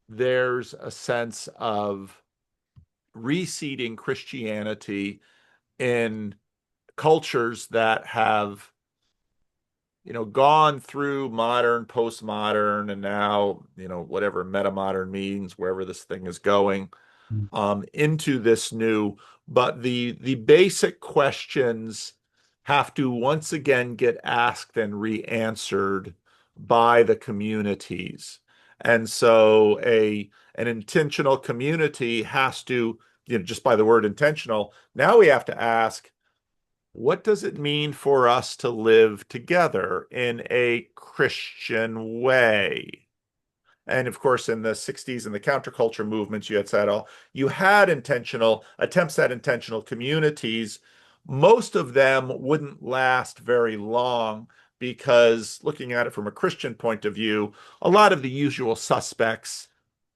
there's a sense of reseeding Christianity in cultures that have gone through modern, postmodern, and now, whatever metamodern means, wherever this thing is going, into this new. But the basic questions have to once again get asked and re-answered by the communities. And so an intentional community has to, just by the word intentional, now we have to ask, what does it mean for us to live together in a Christian way? And of course, in the 60s and the counterculture movements, you had intentional attempts at intentional communities. Most of them wouldn't last very long because, looking at it from a Christian point of view, a lot of the usual suspects,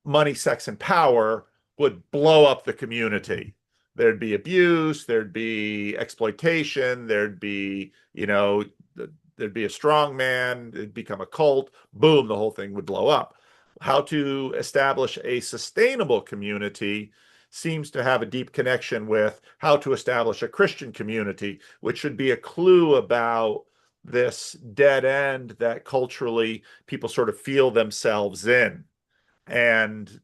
money, sex, and power, would blow up the community. There'd be abuse, there'd be exploitation, there'd be a strong man, it'd become a cult, boom, the whole thing would blow up. How to establish a sustainable community seems to have a deep connection with how to establish a Christian community, which should be a clue about this dead end that culturally people sort of feel themselves in, and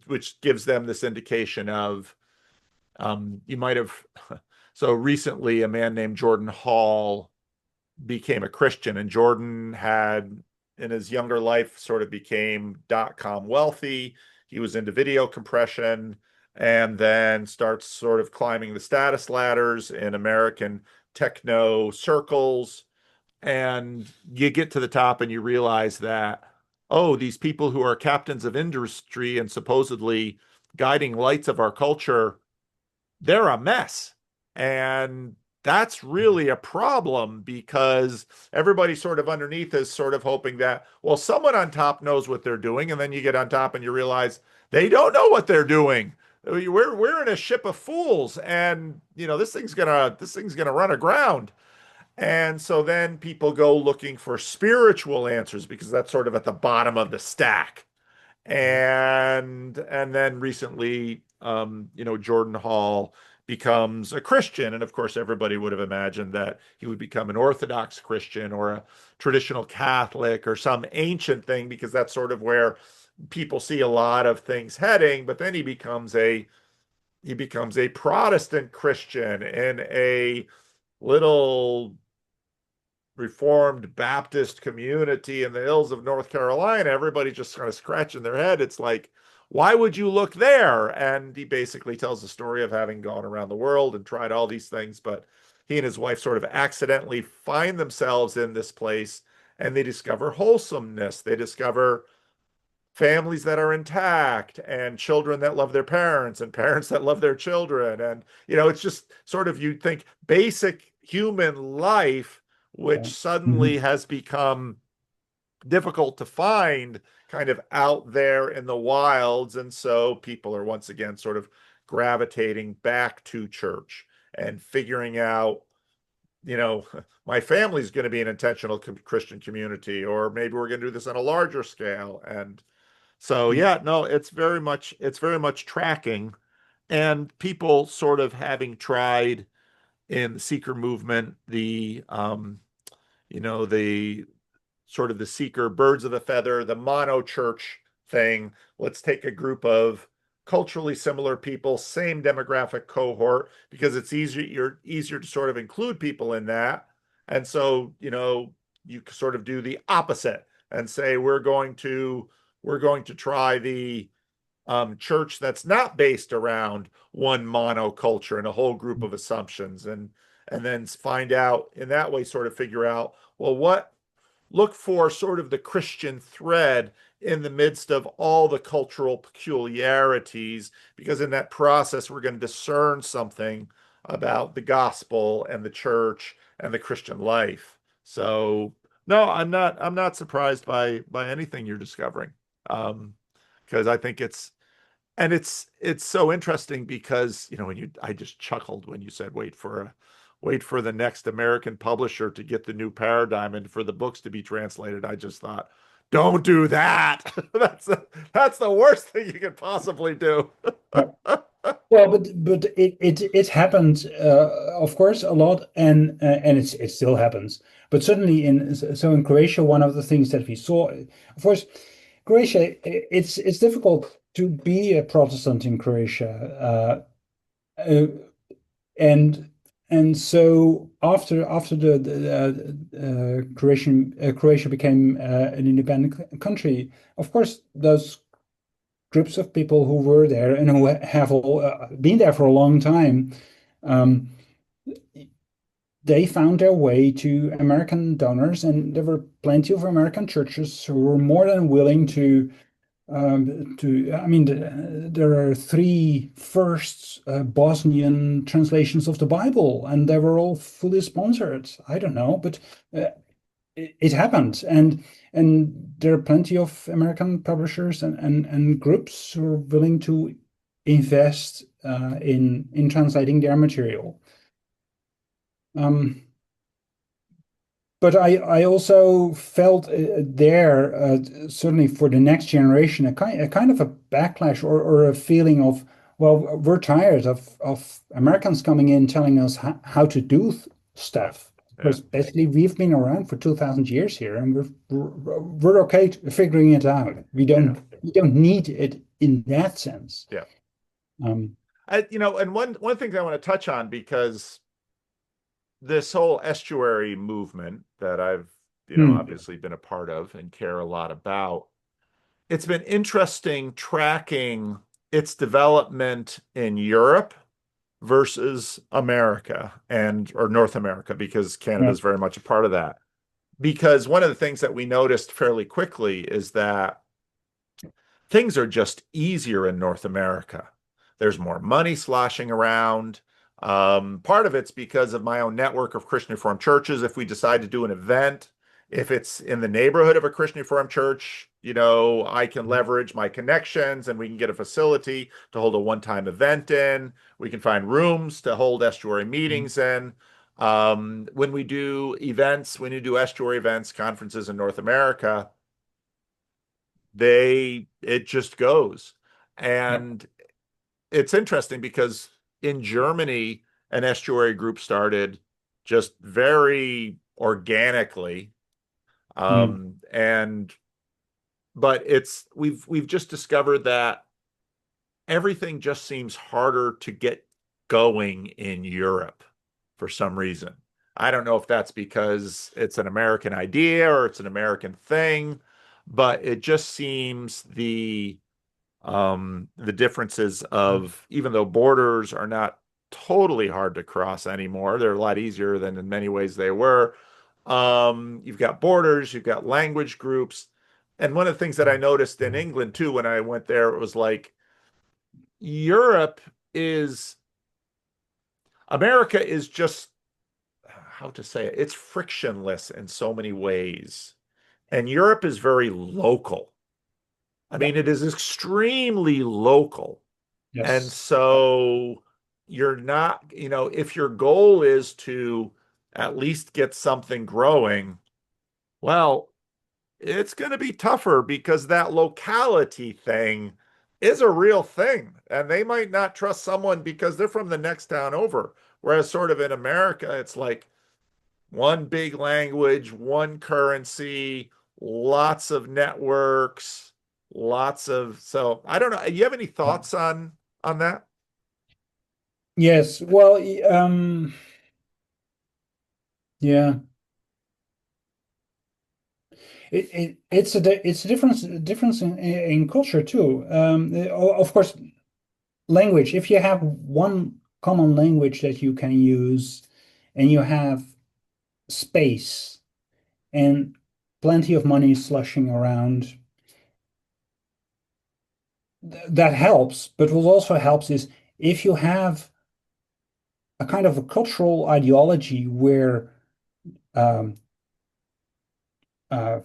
which gives them this indication of, you might have. So recently, a man named Jordan Hall became a Christian, and Jordan had, in his younger life, sort of became dot-com wealthy. He was into video compression, and then starts sort of climbing the status ladders in American techno circles. And you get to the top and you realize that, oh, these people who are captains of industry and supposedly guiding lights of our culture, they're a mess. And that's really a problem because everybody sort of underneath is sort of hoping that, well, someone on top knows what they're doing. And then you get on top and you realize they don't know what they're doing. We're in a ship of fools, and this thing's gonna run aground. And so then people go looking for spiritual answers because that's sort of at the bottom of the stack. And then recently, Jordan Hall becomes a Christian, and of course everybody would have imagined that he would become an Orthodox Christian or a traditional Catholic or some ancient thing, because that's sort of where people see a lot of things heading. But then he becomes he becomes a Protestant Christian in a little Reformed Baptist community in the hills of North Carolina. Everybody just kind of scratching their head. It's like, why would you look there? And he basically tells the story of having gone around the world and tried all these things, but he and his wife sort of accidentally find themselves in this place and they discover wholesomeness. They discover families that are intact and children that love their parents and parents that love their children. And, it's just sort of, you'd think basic human life, which Yeah. suddenly Mhm. has become difficult to find kind of out there in the wilds. And so people are once again sort of gravitating back to church and figuring out, you know, my family's going to be an intentional Christian community, or maybe we're going to do this on a larger scale. And so yeah, no, it's very much tracking, and people sort of having tried in the seeker movement the sort of the seeker birds of a feather, the mono church thing. Let's take a group of culturally similar people, same demographic cohort, because it's easier to sort of include people in that. And so, you sort of do the opposite and say we're going to try the church that's not based around one monoculture and a whole group of assumptions, and then find out in that way, sort of figure out, well, what look for sort of the Christian thread in the midst of all the cultural peculiarities, because in that process, we're going to discern something about the gospel and the church and the Christian life. So, no, I'm not surprised by anything you're discovering. Because I think it's so interesting because, I just chuckled when you said wait for the next American publisher to get the new paradigm and for the books to be translated. I just thought, don't do that. That's the worst thing you could possibly do. Yeah. Well, but it happened, of course, a lot, and it still happens. But certainly in Croatia, one of the things that we saw, of course, Croatia, it's difficult to be a Protestant in Croatia, uh, and and so after the Croatia became an independent country, of course, those groups of people who were there and who have all, been there for a long time, um, they found their way to American donors, and there were plenty of American churches who were more than willing to. I mean, there are three first Bosnian translations of the Bible, and they were all fully sponsored. I don't know, but uh, it happened, and there are plenty of American publishers and groups who are willing to invest in translating their material. Um, but I also felt there, certainly for the next generation, a kind of a backlash or a feeling of, well, we're tired of Americans coming in telling us how to do stuff. Yeah, Because basically we've been around for 2000 years here, and we're okay figuring it out. We yeah, don't we don't need it in that sense. yeah. Um, And one thing I want to touch on, because this whole estuary movement that I've, hmm, obviously been a part of and care a lot about, it's been interesting tracking its development in Europe versus America or North America, because Canada yeah, is very much a part of that. Because one of the things that we noticed fairly quickly is that things are just easier in North America. There's more money sloshing around. Part of it's because of my own network of Christian Reformed churches. If we decide to do an event, if it's in the neighborhood of a Christian Reformed church, I can leverage my connections and we can get a facility to hold a one-time event in. We can find rooms to hold estuary meetings in. When we do events, when you do estuary events, conferences in North America, it just goes. yeah, And it's interesting because in Germany, an estuary group started just very organically. mm, And but we've just discovered that everything just seems harder to get going in Europe for some reason. I don't know if that's because it's an American idea or it's an American thing, but it just seems the differences of, even though borders are not totally hard to cross anymore, they're a lot easier than in many ways they were. You've got borders, you've got language groups. And one of the things that I noticed in England too, when I went there, it was like Europe is, America is just, how to say it, it's frictionless in so many ways. And Europe is very local. I Yeah. mean, it is extremely local. And Yes. so you're not, if your goal is to at least get something growing, well, it's going to be tougher because that locality thing is a real thing. And they might not trust someone because they're from the next town over. Whereas, sort of in America, it's like one big language, one currency, lots of networks, so I don't know. You have any thoughts on that? Yes. Well, yeah. It's a difference in culture too. Of course, language. If you have one common language that you can use, and you have space and plenty of money slushing around, that helps. But what also helps is if you have a kind of a cultural ideology where um, uh,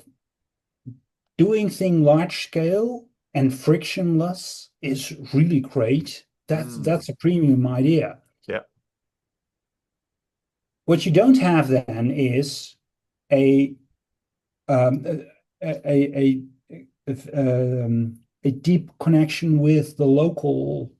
doing thing large scale and frictionless is really great. Mm, That's a premium idea. yeah. What you don't have then is a um, a deep connection with the local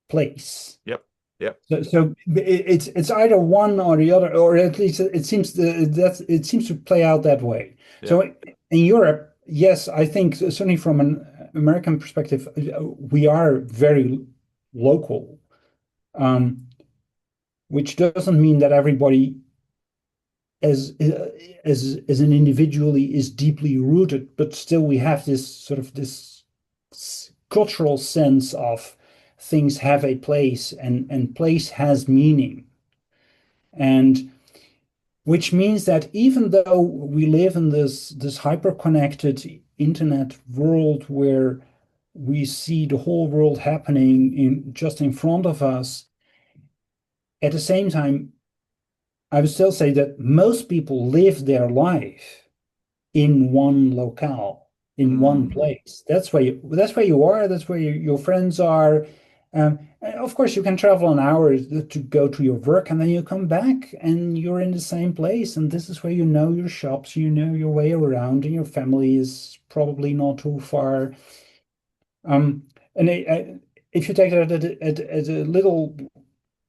place. Yep. Yep. So it's either one or the other, or at least it seems to play out that way. So Yep. in Europe, yes, I think certainly from an American perspective, we are very local, um, which doesn't mean that everybody as as an individually is deeply rooted, but still we have this sort of this cultural sense of things have a place and place has meaning. And which means that even though we live in this hyper-connected internet world where we see the whole world happening in just in front of us, at the same time, I would still say that most people live their life in one locale, in one Mm, place. That's where you are, that's where your friends are. And of course, you can travel an hour to go to your work, and then you come back and you're in the same place. And this is where you know your shops, you know your way around, and your family is probably not too far. Um, and if you take it at a little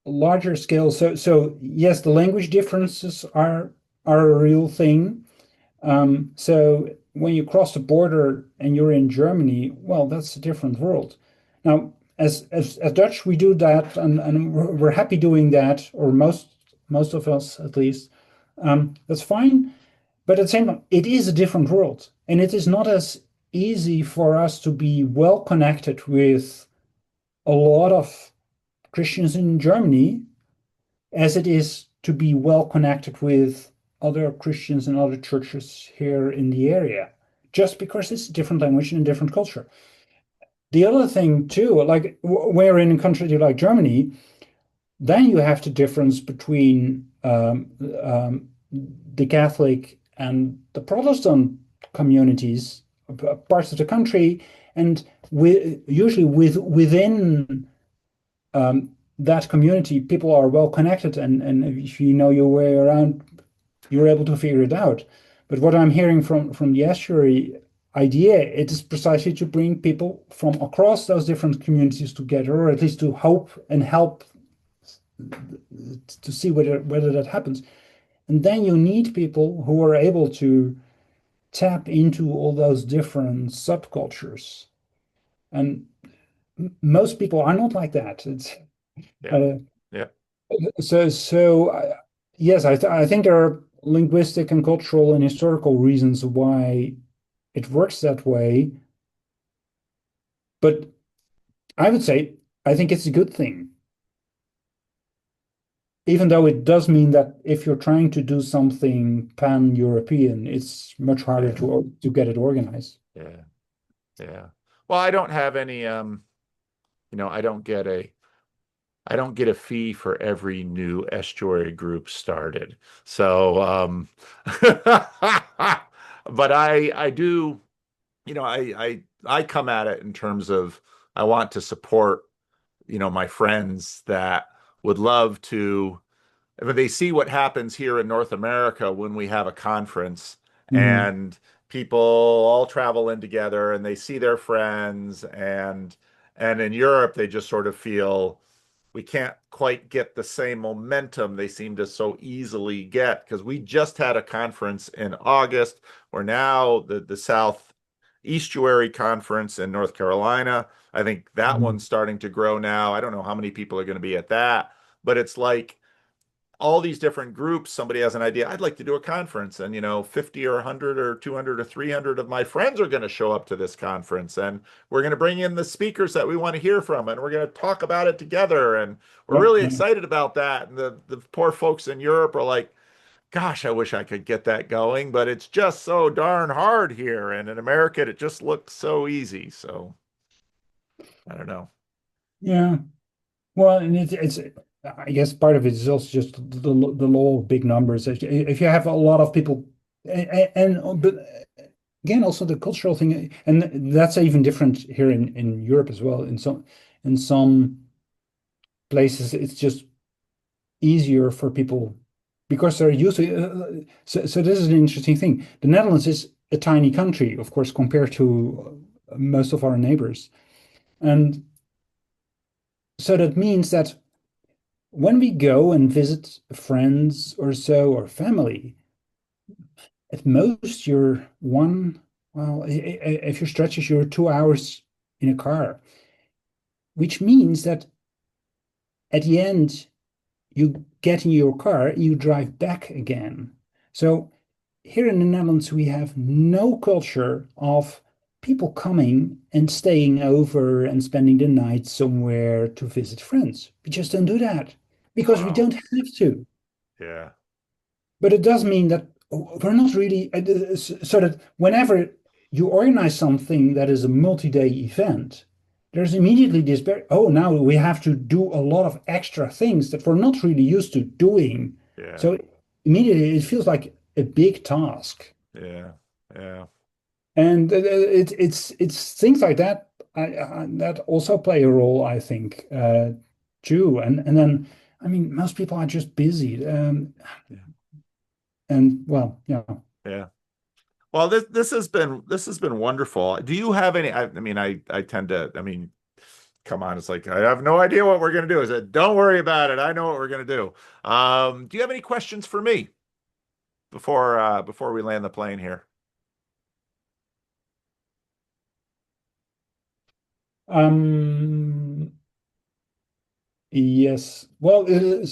larger scale, so yes, the language differences are a real thing. So when you cross the border and you're in Germany, well, that's a different world. Now, as Dutch, we do that, and we're happy doing that, or most of us at least. That's fine. But at the same time, it is a different world, and it is not as easy for us to be well connected with a lot of Christians in Germany as it is to be well connected with other Christians and other churches here in the area, just because it's a different language and a different culture. The other thing too, like we're in a country like Germany, then you have the difference between the Catholic and the Protestant communities, parts of the country, and usually within that community, people are well connected, and if you know your way around, you're able to figure it out. But what I'm hearing from the estuary idea, it is precisely to bring people from across those different communities together, or at least to hope and help to see whether that happens. And then you need people who are able to tap into all those different subcultures. And most people are not like that. It's Yeah. uh, Yeah. yes, I think there are linguistic and cultural and historical reasons why it works that way. But I would say I think it's a good thing, even though it does mean that if you're trying to do something pan-European, it's much harder Yeah. to get it organized. Yeah. Yeah. Well, I don't have any I don't get a fee for every new estuary group started. So but I do, I come at it in terms of I want to support, my friends that would love to, but they see what happens here in North America when we have a conference Mhm. and people all travel in together and they see their friends, and in Europe they just sort of feel we can't quite get the same momentum they seem to so easily get because we just had a conference in August. We're now the South Estuary Conference in North Carolina. I think that Mhm. one's starting to grow now. I don't know how many people are going to be at that, but it's like all these different groups, somebody has an idea, I'd like to do a conference, and 50 or 100 or 200 or 300 of my friends are going to show up to this conference, and we're going to bring in the speakers that we want to hear from, and we're going to talk about it together, and we're Yeah, really yeah. excited about that. And the poor folks in Europe are like, gosh, I wish I could get that going, but it's just so darn hard here, and in America it just looks so easy. So I don't know. Yeah. Well, and it's I guess part of it is also just the law of big numbers. If you have a lot of people, but again, also the cultural thing, and that's even different here in Europe as well. In some places, it's just easier for people because they're used to. So this is an interesting thing. The Netherlands is a tiny country, of course, compared to most of our neighbors, and so that means that when we go and visit friends or so or family, at most you're if you stretch it, you're 2 hours in a car, which means that at the end you get in your car and you drive back again. So here in the Netherlands, we have no culture of people coming and staying over and spending the night somewhere to visit friends. We just don't do that because we Wow. don't have to. Yeah. But it does mean that we're not really, so that whenever you organize something that is a multi-day event, there's immediately this, oh, now we have to do a lot of extra things that we're not really used to doing. Yeah. So immediately it feels like a big task. Yeah. Yeah. And it's things like that that also play a role, I think, too. And then, I mean, most people are just busy. Yeah. And well, yeah. Yeah. Well, this has been wonderful. Do you have any? I mean, I tend to. I mean, come on, it's like I have no idea what we're gonna do. I said, don't worry about it. I know what we're gonna do. Do you have any questions for me before we land the plane here? Um, yes. Well, two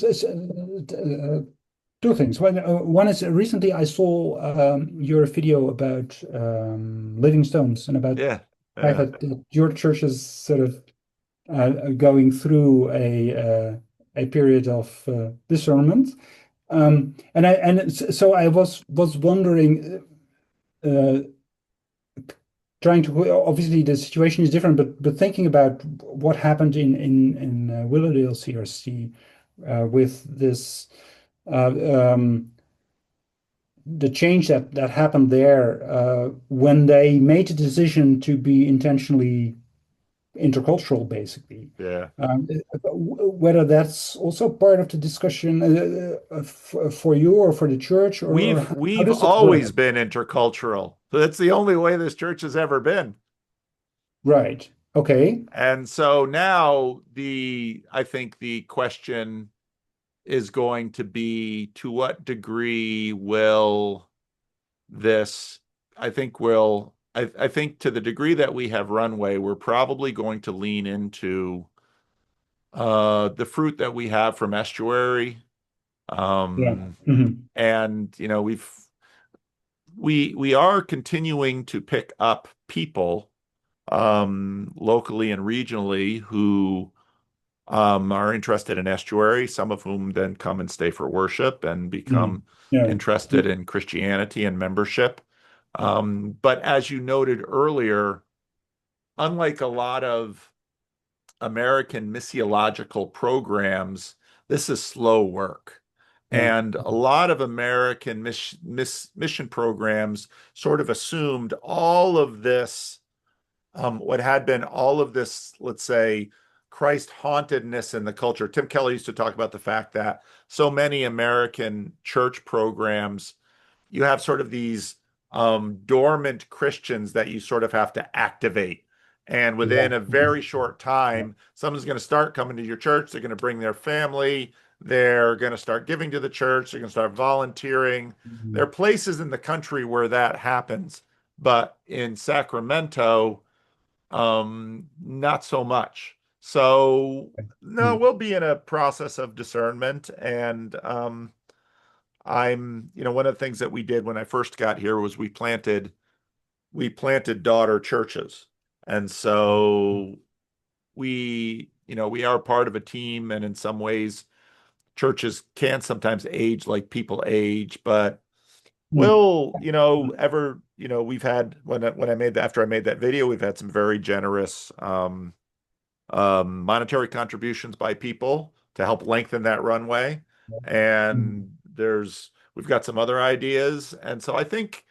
things. One is recently I saw your video about living stones and about Yeah. the fact Yeah. that your church is sort of going through a period of discernment. So I was wondering, uh, trying to obviously the situation is different, but thinking about what happened in Willowdale CRC with this uh, um, the change that happened there when they made the decision to be intentionally intercultural, basically. Yeah. Whether that's also part of the discussion for you or for the church, or We've how we've does it always work? been intercultural. That's the only way this church has ever been. Right. Okay. And so now I think the question is going to be to what degree will this, I think will I think to the degree that we have runway, we're probably going to lean into the fruit that we have from estuary. Yeah. Um, Hmm. and we are continuing to pick up people locally and regionally who are interested in estuary, some of whom then come and stay for worship and Hmm. become Yeah. interested in Christianity and membership. But as you noted earlier, unlike a lot of American missiological programs, this is slow work. Yeah. And a lot of American mission programs sort of assumed all of this, what had been all of this, let's say, Christ hauntedness in the culture. Tim Keller used to talk about the fact that so many American church programs, you have sort of these dormant Christians that you sort of have to activate. And Yeah. within a Mhm. very short Yeah. time, someone's going to start coming to your church. They're going to bring their family. They're going to start giving to the church. They're going to start volunteering. There are Mhm. places in the country where that happens, but in Sacramento, not so much. So, no, Mhm. we'll be in a process of discernment. And one of the things that we did when I first got here was we planted daughter churches. And so we are part of a team, and in some ways churches can sometimes age like people age, but Mhm. we've had when I made that after I made that video, we've had some very generous monetary contributions by people to help lengthen that runway. Mhm. And we've got some other ideas. And so I think,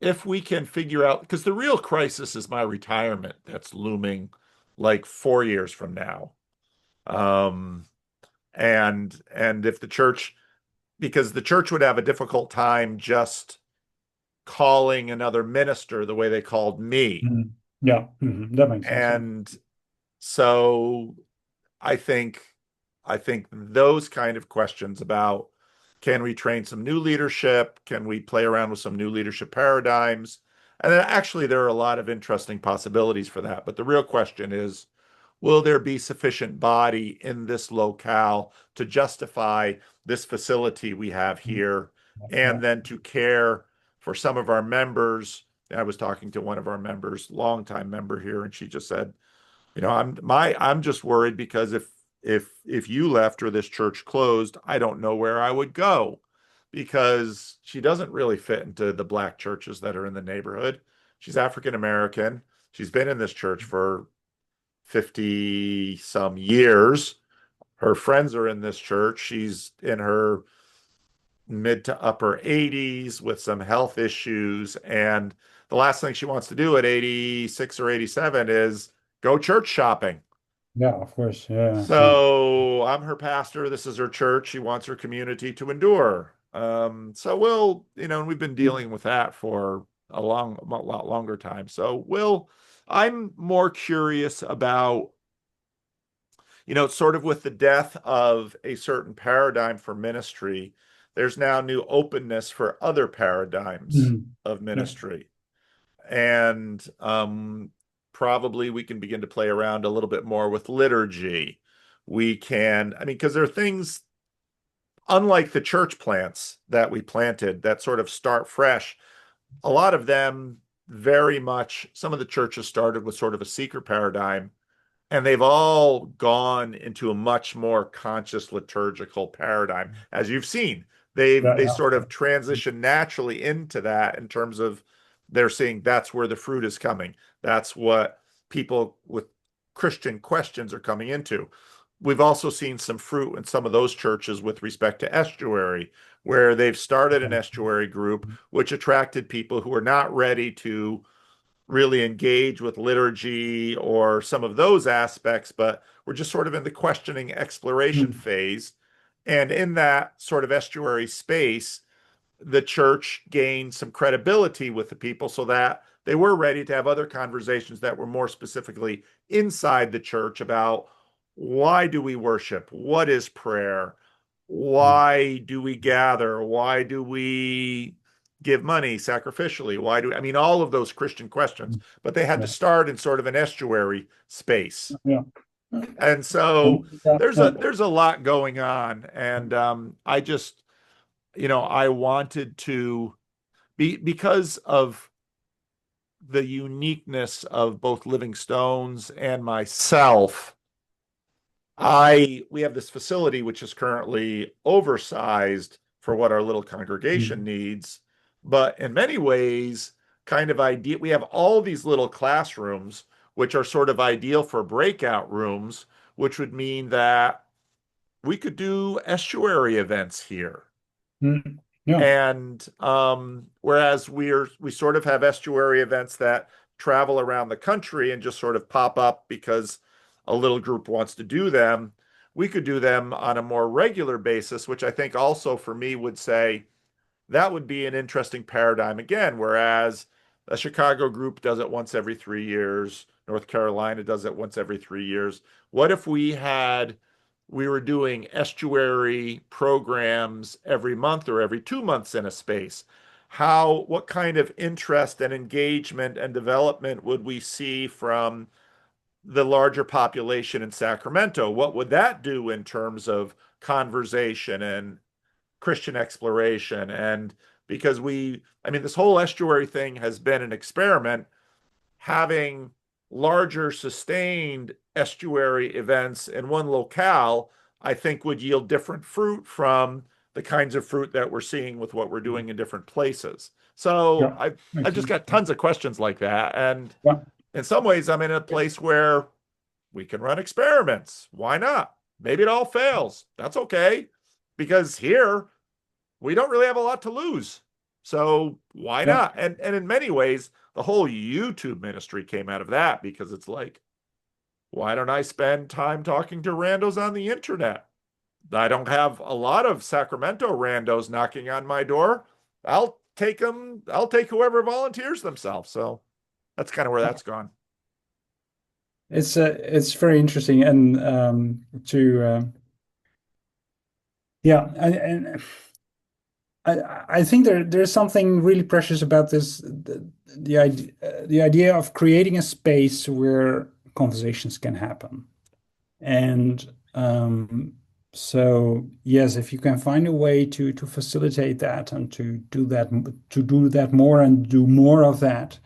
if we can figure out, because the real crisis is my retirement that's looming like 4 years from now. Um, and if the church, because the church would have a difficult time just calling another minister the way they called me. Mhm. Yeah. Mhm. That makes sense. Yeah. And so I think I think those kind of questions about, can we train some new leadership? Can we play around with some new leadership paradigms? And then actually there are a lot of interesting possibilities for that. But the real question is, will there be sufficient body in this locale to justify this facility we have Mhm. here, Yeah. and then to care for some of our members? I was talking to one of our members, longtime member here, and she just said, I'm just worried because if you left or this church closed, I don't know where I would go, because she doesn't really fit into the black churches that are in the neighborhood. She's African American. She's been in this church for 50 some years. Her friends are in this church. She's in her mid to upper 80s with some health issues. And the last thing she wants to do at 86 or 87 is go church shopping. Yeah. Of course. Yeah. Yeah. So I'm her pastor. This is her church. She wants her community to endure. So and we've been dealing with that for a lot longer time. So I'm more curious about, sort of with the death of a certain paradigm for ministry, there's now new openness for other paradigms Mhm. of Yeah. ministry. And probably we can begin to play around a little bit more with liturgy. Because there are things, unlike the church plants that we planted that sort of start fresh, a lot of them very much, some of the churches started with sort of a seeker paradigm, and they've all gone into a much more conscious liturgical paradigm. As you've seen, Yeah. they Yeah. sort of transition naturally into that, in terms of they're seeing that's where the fruit is coming. That's what people with Christian questions are coming into. We've also seen some fruit in some of those churches with respect to estuary, where they've started an estuary group, which attracted people who are not ready to really engage with liturgy or some of those aspects, but we're just sort of in the questioning exploration Mhm. phase. And in that sort of estuary space, the church gained some credibility with the people, so that they were ready to have other conversations that were more specifically inside the church about, why do we worship? What is prayer? Mhm. Why do we gather? Why do we give money sacrificially? Why do I mean all of those Christian questions, but they had to Yeah. start in sort of an estuary space. Yeah. And so Yeah. Yeah. there's a lot going on. And I just, I wanted to because of the uniqueness of both Living Stones and myself. We have this facility which is currently oversized for what our little congregation Mm. needs, but in many ways, kind of ideal. We have all these little classrooms which are sort of ideal for breakout rooms, which would mean that we could do estuary events here. Mm. Yeah. And whereas we sort of have estuary events that travel around the country and just sort of pop up because a little group wants to do them, we could do them on a more regular basis, which I think also for me would say that would be an interesting paradigm again. Whereas a Chicago group does it once every 3 years, North Carolina does it once every 3 years. What if we were doing estuary programs every month or every 2 months in a space? What kind of interest and engagement and development would we see from the larger population in Sacramento? What would that do in terms of conversation and Christian exploration? And because I mean, this whole estuary thing has been an experiment. Having larger sustained estuary events in one locale, I think would yield different fruit from the kinds of fruit that we're seeing with what we're doing in different places. So Yeah. I've Makes just sense. got tons of questions like that. And Yeah. in some ways, I'm in a place where we can run experiments. Why not? Maybe it all fails. That's okay. Because here we don't really have a lot to lose. So why Yeah. not? And in many ways, the whole YouTube ministry came out of that because it's like, why don't I spend time talking to randos on the internet? I don't have a lot of Sacramento randos knocking on my door. I'll take them. I'll take whoever volunteers themselves. So that's kind of where that's gone. It's very interesting and to yeah, and I think there's something really precious about this the idea of creating a space where conversations can happen. And so yes, if you can find a way to facilitate that and to do that more and do more of that,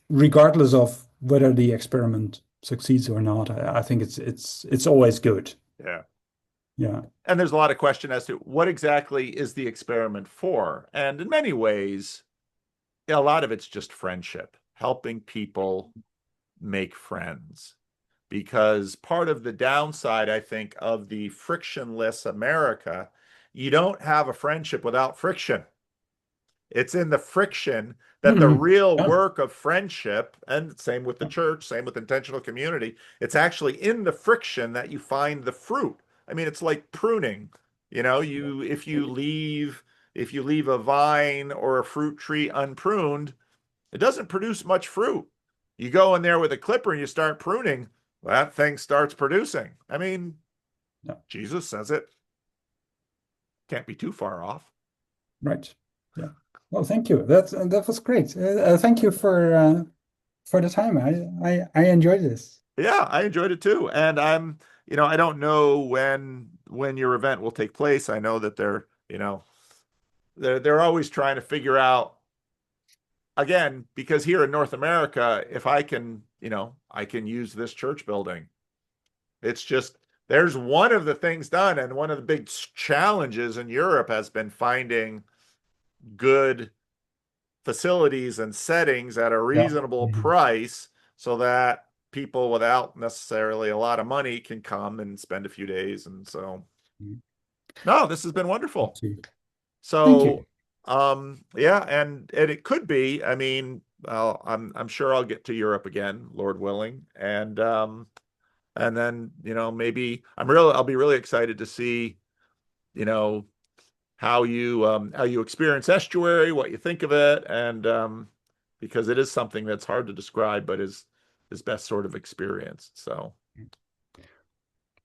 regardless of whether the experiment succeeds or not, I think it's always good. Yeah. Yeah. And there's a lot of question as to what exactly is the experiment for. And in many ways, a lot of it's just friendship, helping people make friends. Because part of the downside, I think, of the frictionless America, you don't have a friendship without friction. It's in the friction that the Mhm. real Yeah. work of friendship, and same with the church, same with intentional community, it's actually in the friction that you find the fruit. I mean, it's like pruning. You if you leave a vine or a fruit tree unpruned, it doesn't produce much fruit. You go in there with a clipper and you start pruning, well, that thing starts producing. I mean, Yeah. Jesus says it. Can't be too far off. Right. Yeah. Well, thank you. That was great. Thank you for the time. I enjoyed this. Yeah, I enjoyed it too. And I don't know when your event will take place. I know that they're always trying to figure out again, because here in North America, if I can use this church building. It's just there's one of the things done, and one of the big challenges in Europe has been finding good facilities and settings at a Yeah. reasonable Mhm. price so that people without necessarily a lot of money can come and spend a few days. And so, Mhm. no, this has been wonderful. Thank you. So, yeah, and it could be. I mean, I'm sure I'll get to Europe again, Lord willing, and then maybe I'll be really excited to see you know how you experience estuary, what you think of it, and because it is something that's hard to describe, but is best sort of experienced. So,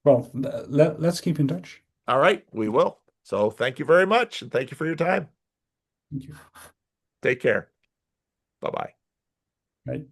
Well, let's keep in touch. all right, we will. So thank you very much, and thank you for your time. Thank you. Take care. Bye-bye. Right.